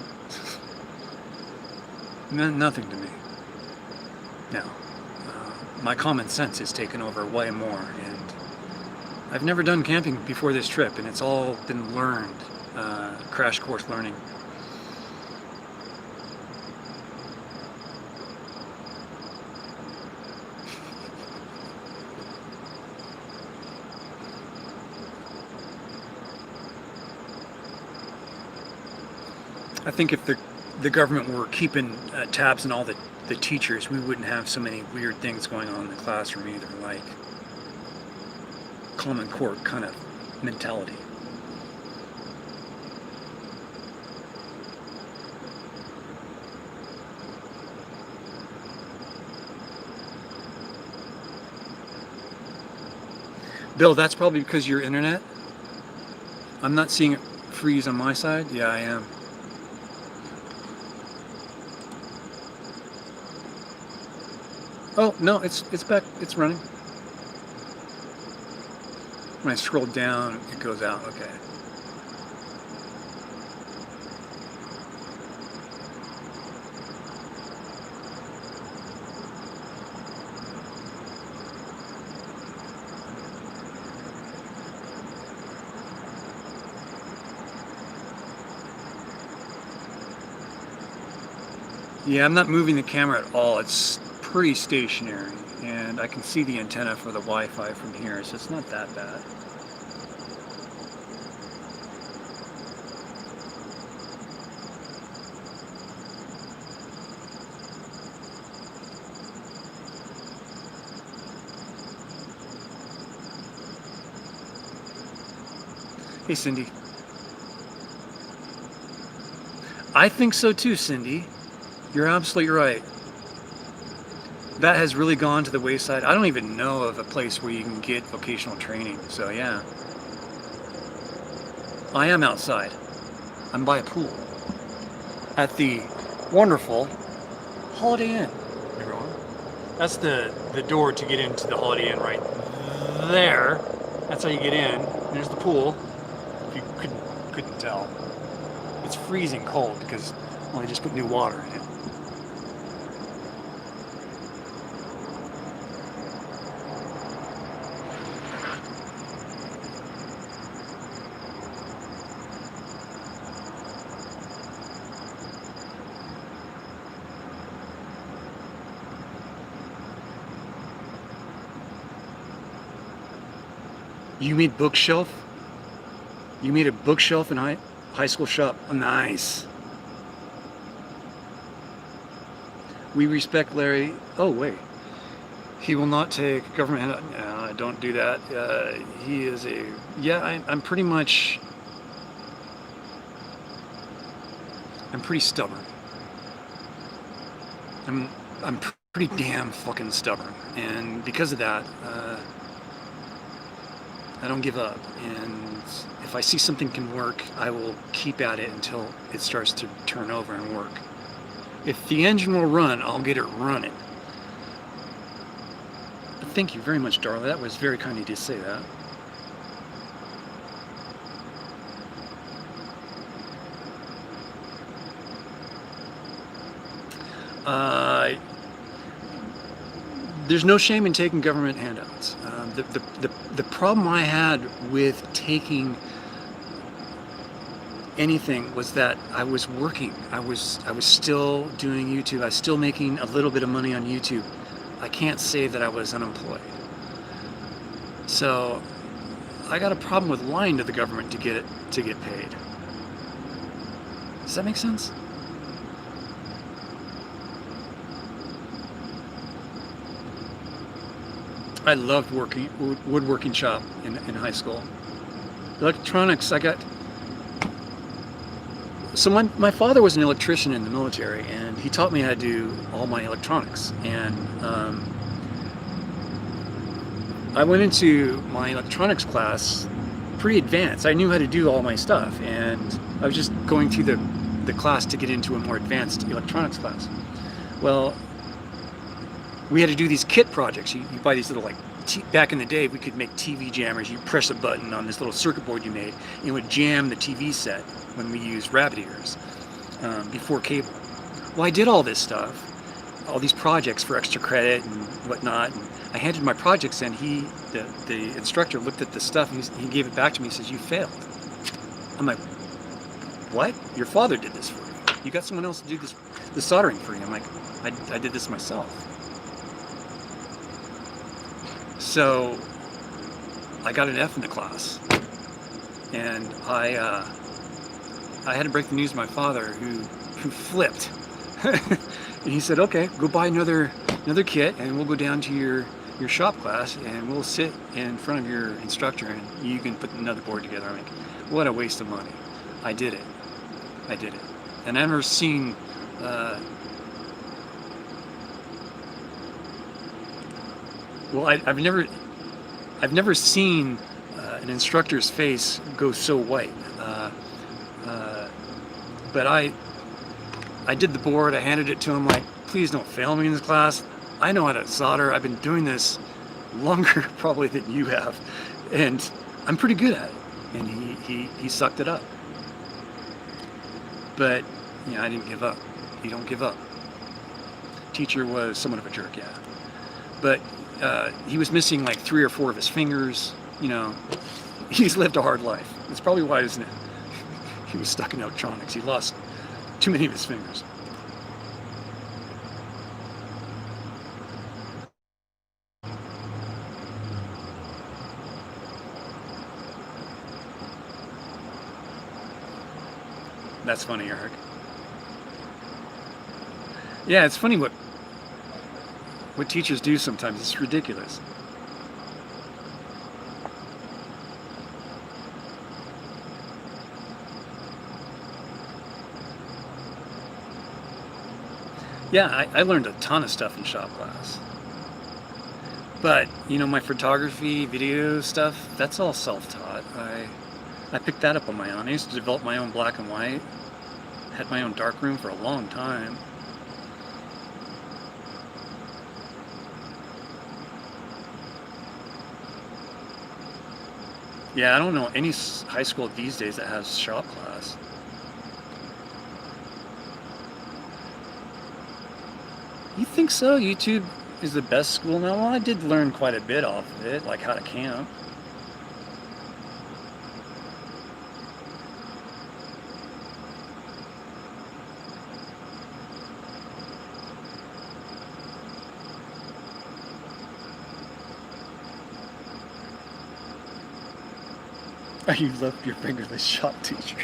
meant nothing to me. No. My common sense has taken over way more, and I've never done camping before this trip, and it's all been learned, crash course learning. I think if the government were keeping tabs on all the teachers, we wouldn't have so many weird things going on in the classroom either, like Common Core kind of mentality. Bill, that's probably because your internet. I'm not seeing it freeze on my side. Yeah, I am. Oh, no, it's back, it's running. When I scroll down, it goes out, okay. Yeah, I'm not moving the camera at all. It's pretty stationary, and I can see the antenna for the Wi-Fi from here, so it's not that bad. Hey, Cindy. I think so too, Cindy. You're absolutely right. That has really gone to the wayside. I don't even know of a place where you can get vocational training. So yeah. I am outside. I'm by a pool. At the wonderful Holiday Inn, everyone. That's the door to get into the Holiday Inn right there. That's how you get in. There's the pool. If you couldn't tell. It's freezing cold because well, I just put new water in it. You made bookshelf? You made a bookshelf in high school shop? Oh, nice. We respect Larry. Oh, wait. He will not take government. No, don't do that. He is a. Yeah, I'm pretty much. I'm pretty stubborn. I'm pretty damn fucking stubborn, and because of that, I don't give up. And if I see something can work, I will keep at it until it starts to turn over and work. If the engine will run, I'll get it running. But thank you very much, Darla. That was very kind of you to say that. There's no shame in taking government handouts. The problem I had with taking anything was that I was working. I was still doing YouTube. I was still making a little bit of money on YouTube. I can't say that I was unemployed. So I got a problem with lying to the government to get paid. Does that make sense? I loved working woodworking shop in high school. Electronics, so my father was an electrician in the military, and he taught me how to do all my electronics. And I went into my electronics class pretty advanced. I knew how to do all my stuff, and I was just going through the class to get into a more advanced electronics class. Well, we had to do these kit projects. You buy these little, back in the day, we could make TV jammers. You press a button on this little circuit board you made, and it would jam the TV set when we used rabbit ears before cable. Well, I did all this stuff, all these projects for extra credit and whatnot. And I handed my projects in. The instructor looked at the stuff and he gave it back to me. He says, "You failed." I'm like, "What? Your father did this for you. You got someone else to do the soldering for you." I'm like, I did this myself. So I got an F in the class, and I had to break the news to my father, who flipped. And he said, "Okay, go buy another kit, and we'll go down to your shop class, and we'll sit in front of your instructor, and you can put another board together." I'm like, what a waste of money. I did it, and I've never seen. Well, I've never seen an instructor's face go so white. But I did the board. I handed it to him like, "Please don't fail me in this class. I know how to solder. I've been doing this longer probably than you have, and I'm pretty good at it." And he sucked it up. But I didn't give up. You don't give up. Teacher was somewhat of a jerk, yeah. But he was missing like 3 or 4 of his fingers. He's lived a hard life. That's probably why, isn't it? He was stuck in electronics. He lost too many of his fingers. That's funny, Eric. Yeah, it's funny what teachers do sometimes. It's ridiculous. Yeah, I learned a ton of stuff in shop class. But, you know, my photography, video stuff, that's all self-taught. I picked that up on my own. I used to develop my own black and white. Had my own darkroom for a long time. Yeah, I don't know any high school these days that has shop class. You think so? YouTube is the best school now? Well, I did learn quite a bit off of it, like how to camp. You love your fingerless shop teacher.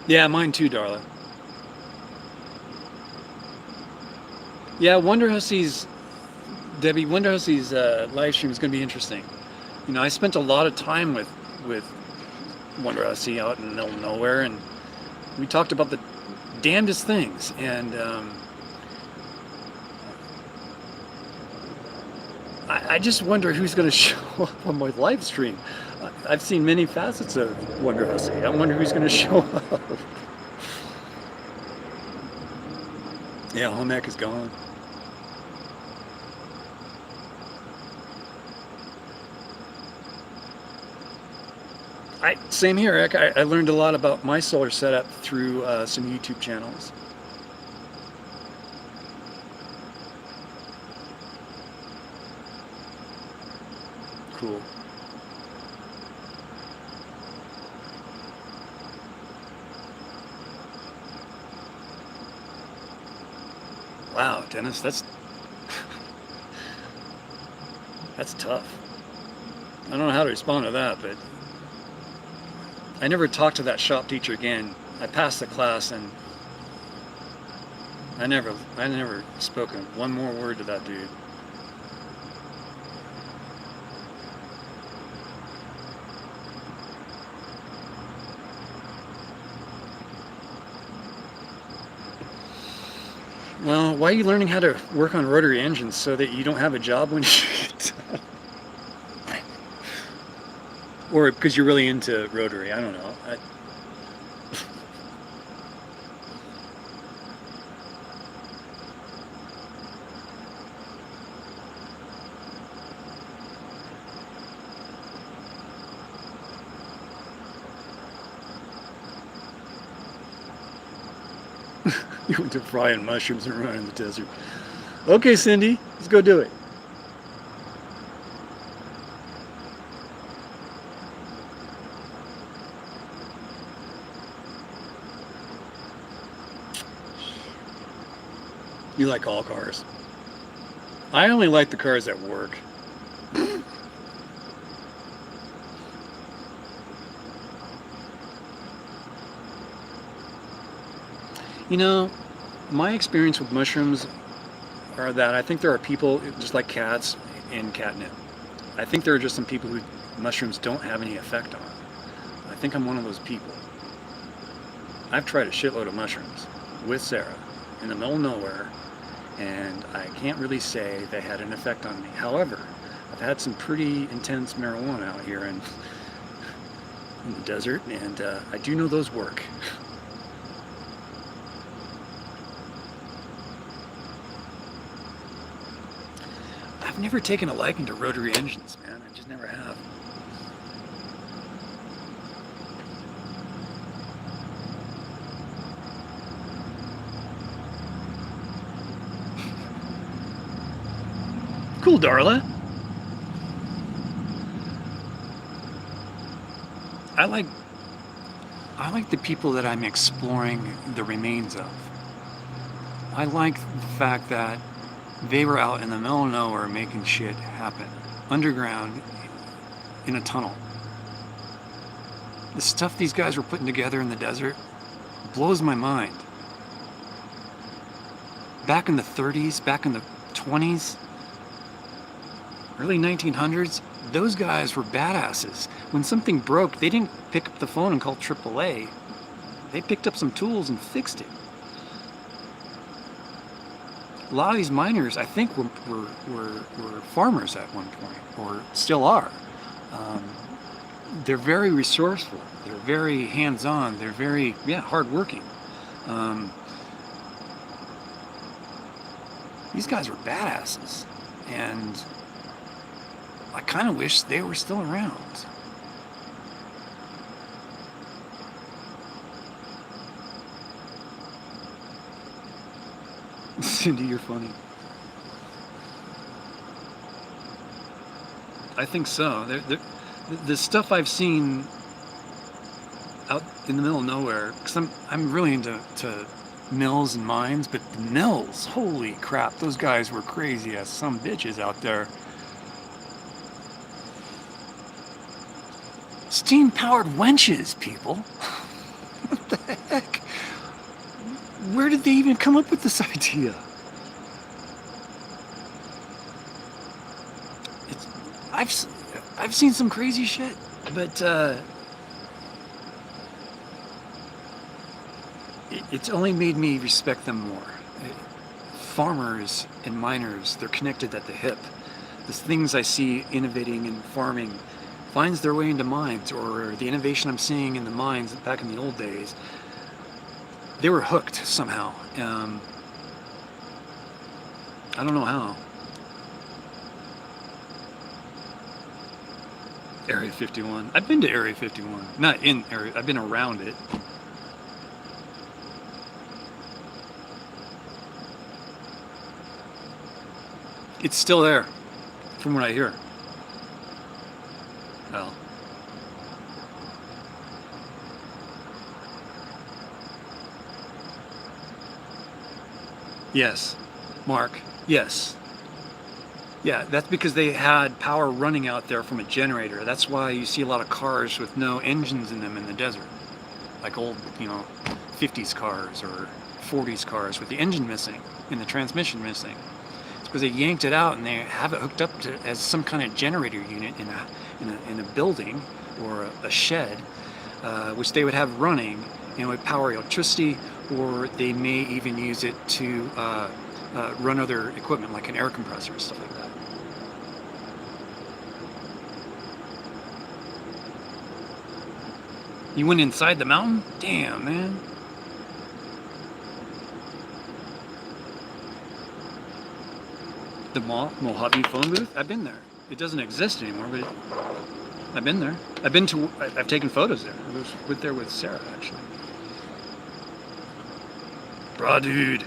Yeah, mine too, Darla. Yeah, Wonder Hussey's Debbie. Wonder Hussey's live stream is going to be interesting. You know, I spent a lot of time with Wonder Hussey out in the middle of nowhere, and we talked about the damnedest things. And I just wonder who's going to show up on my live stream. I've seen many facets of Wonder Hussey. I wonder who's going to show up. Yeah, home ec is gone. Same here, Eric. I learned a lot about my solar setup through some YouTube channels. Cool. Wow, Dennis, that's tough. I don't know how to respond to that, but I never talked to that shop teacher again. I passed the class and I never spoken one more word to that dude. Well, why are you learning how to work on rotary engines so that you don't have a job when you get done? Or because you're really into rotary, I don't know. You went to frying mushrooms and running in the desert. Okay, Cindy, let's go do it. You like all cars. I only like the cars that work. You know, my experience with mushrooms are that I think there are people, just like cats and catnip. I think there are just some people who mushrooms don't have any effect on. I think I'm one of those people. I've tried a shitload of mushrooms with Sarah in the middle of nowhere, and I can't really say they had an effect on me. However, I've had some pretty intense marijuana out here in the desert, and I do know those work. I've never taken a liking to rotary engines, man. I just never have. Cool, Darla. I like the people that I'm exploring the remains of. I like the fact that they were out in the middle of nowhere making shit happen. Underground, in a tunnel. The stuff these guys were putting together in the desert blows my mind. Back in the 30s, back in the 20s, early 1900s, those guys were badasses. When something broke, they didn't pick up the phone and call AAA. They picked up some tools and fixed it. A lot of these miners, I think, were farmers at one point, or still are. They're very resourceful. They're very hands-on. They're very, hardworking. These guys were badasses, and I kind of wish they were still around. Cindy, you're funny. I think so. The stuff I've seen out in the middle of nowhere, because I'm really into mills and mines, but the mills, holy crap, those guys were crazy as some bitches out there. Steam-powered wenches, people. What the heck? Where did they even come up with this idea? I've seen some crazy shit, but it's only made me respect them more. Farmers and miners, they're connected at the hip. The things I see innovating in farming finds their way into mines, or the innovation I'm seeing in the mines back in the old days, they were hooked somehow. I don't know how. Area 51. I've been to Area 51. Not in Area, I've been around it. It's still there, from what I hear. Well. Yes, Mark, yes. Yeah, that's because they had power running out there from a generator. That's why you see a lot of cars with no engines in them in the desert. Like old, 50s cars or 40s cars with the engine missing and the transmission missing. It's because they yanked it out and they have it hooked up to as some kind of generator unit in a building or a shed, which they would have running, and it would power electricity, or they may even use it to run other equipment like an air compressor and stuff like that. You went inside the mountain? Damn, man. The Mojave phone booth? I've been there. It doesn't exist anymore, but I've been there. I've taken photos there. I was there with Sarah, actually. Bro, dude.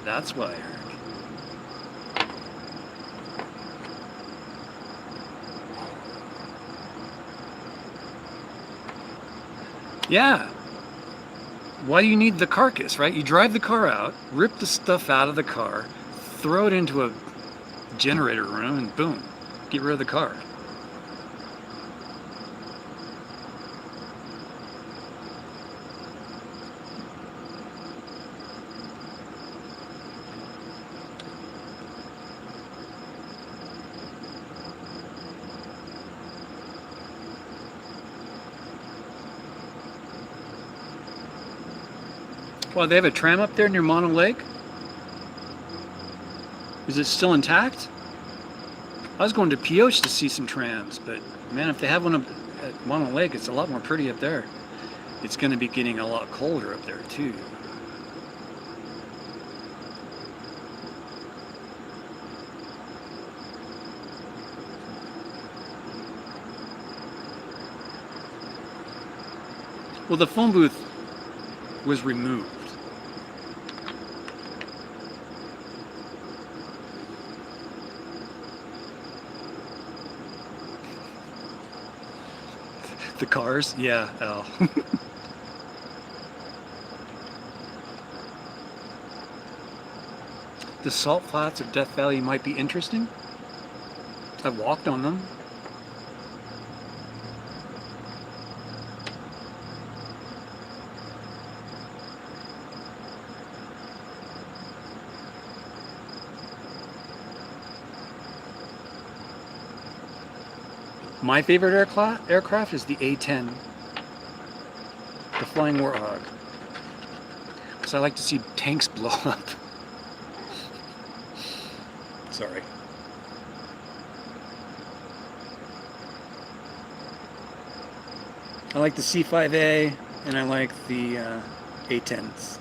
That's what I heard. Yeah. Why do you need the carcass, right? You drive the car out, rip the stuff out of the car, throw it into a generator room, and boom, get rid of the car. Well, they have a tram up there near Mono Lake? Is it still intact? I was going to Pioche to see some trams, but man, if they have one up at Mono Lake, it's a lot more pretty up there. It's going to be getting a lot colder up there, too. Well, the phone booth was removed. The cars? Yeah, Al. The salt flats of Death Valley might be interesting. I've walked on them. My favorite aircraft is the A-10, the Flying Warthog, because I like to see tanks blow up. Sorry. I like the C-5A and I like the A-10s.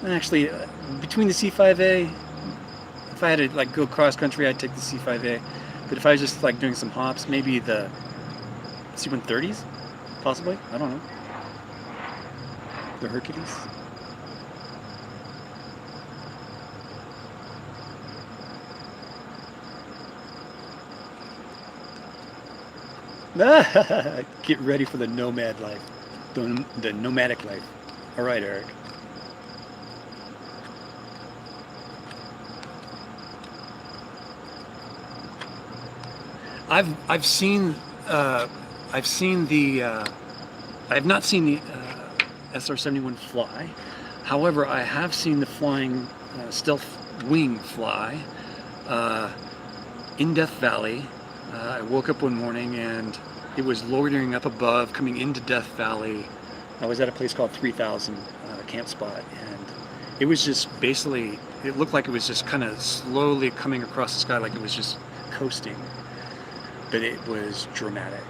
And actually, between the C-5A, if I had to like go cross country, I'd take the C-5A. But if I was just like doing some hops, maybe the C-130s, possibly. I don't know. The Hercules. Get ready for the nomad life, the nomadic life. All right, Eric. I've seen the I have not seen the SR-71 fly. However, I have seen the flying stealth wing fly in Death Valley. I woke up one morning and it was loitering up above, coming into Death Valley. I was at a place called 3000 camp spot, and it was just basically, it looked like it was just kind of slowly coming across the sky, like it was just coasting. But it was dramatic.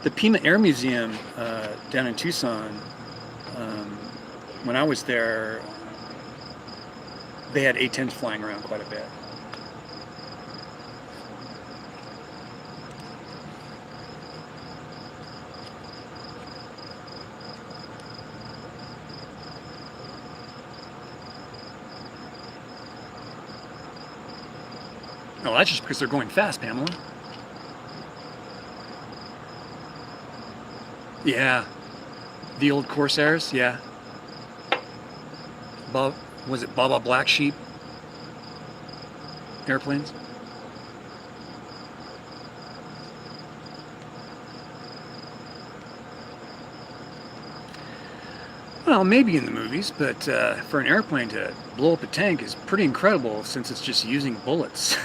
The Pima Air Museum down in Tucson, when I was there, they had A-10s flying around quite a bit. Oh, that's just because they're going fast, Pamela. Yeah. The old Corsairs, yeah. Was it Baba Black Sheep airplanes? Well, maybe in the movies, but for an airplane to blow up a tank is pretty incredible since it's just using bullets.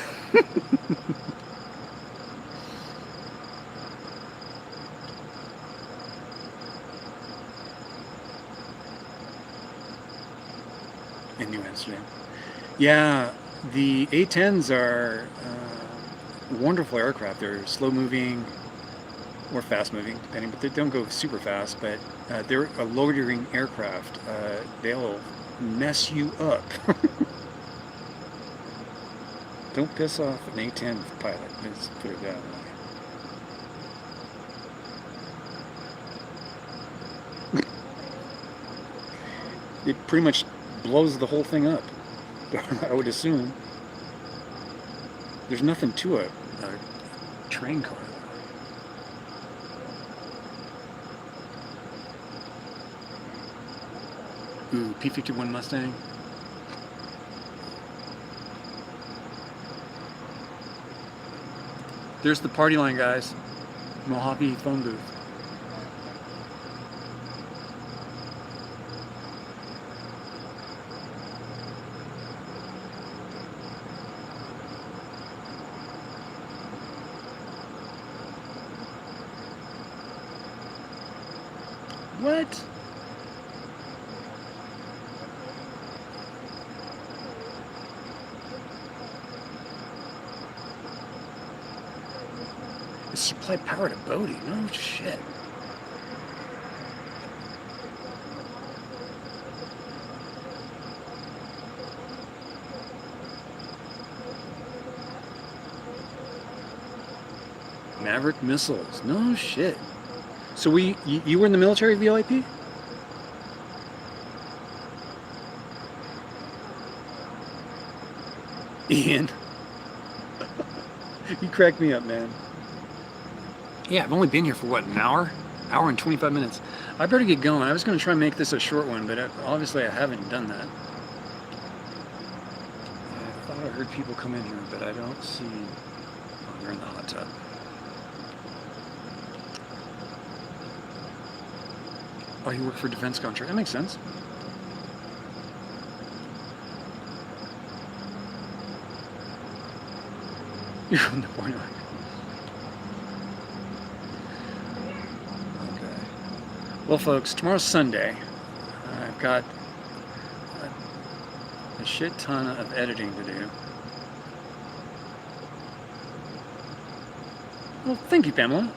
In New Amsterdam. Yeah, the A-10s are wonderful aircraft. They're slow moving or fast moving, depending, but they don't go super fast, but they're a loitering aircraft. They'll mess you up. Don't piss off an A-10 pilot, let's put it that way. It pretty much blows the whole thing up, I would assume. There's nothing to a train car. Ooh, P-51 Mustang. There's the party line, guys. Mojave phone booth. What? Supply power to Bodie. No shit. Maverick missiles. No shit. So you were in the military, VIP? Ian. You crack me up, man. Yeah, I've only been here for what, an hour? Hour and 25 minutes. I better get going. I was going to try and make this a short one, but obviously I haven't done that. I thought I heard people come in here, but I don't see... Oh, they're in the hot tub. Oh, you work for defense contract. That makes sense. You're from the porno. Okay. Well, folks, tomorrow's Sunday. I've got a shit ton of editing to do. Well, thank you, Pamela.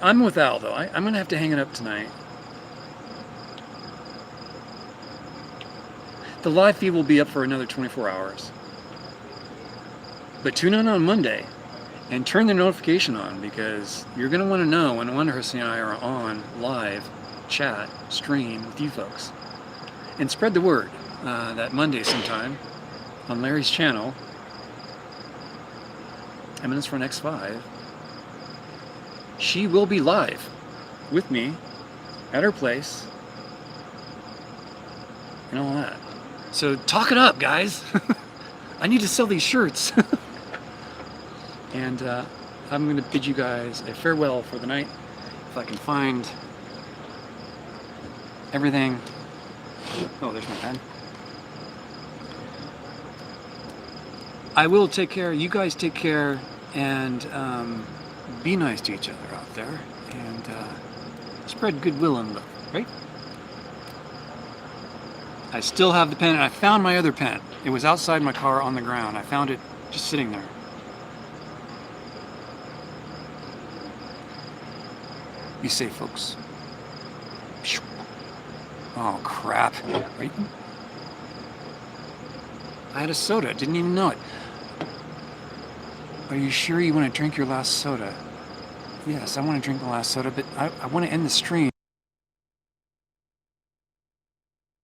I'm with Al, though. I'm going to have to hang it up tonight. The live feed will be up for another 24 hours. But tune in on Monday and turn the notification on, because you're going to want to know when Wonderhurst and I are on live chat stream with you folks. And spread the word that Monday sometime on Larry's channel, Eminence for an X5, she will be live with me at her place and all that. So talk it up, guys. I need to sell these shirts. And I'm going to bid you guys a farewell for the night. If I can find everything. Oh, there's my pen. I will take care. You guys take care, and be nice to each other out there, and spread goodwill and love, right? I still have the pen, and I found my other pen. It was outside my car on the ground. I found it just sitting there. Be safe, folks. Oh, crap. Right? I had a soda. Didn't even know it. Are you sure you want to drink your last soda? Yes, I want to drink the last soda, but I want to end the stream.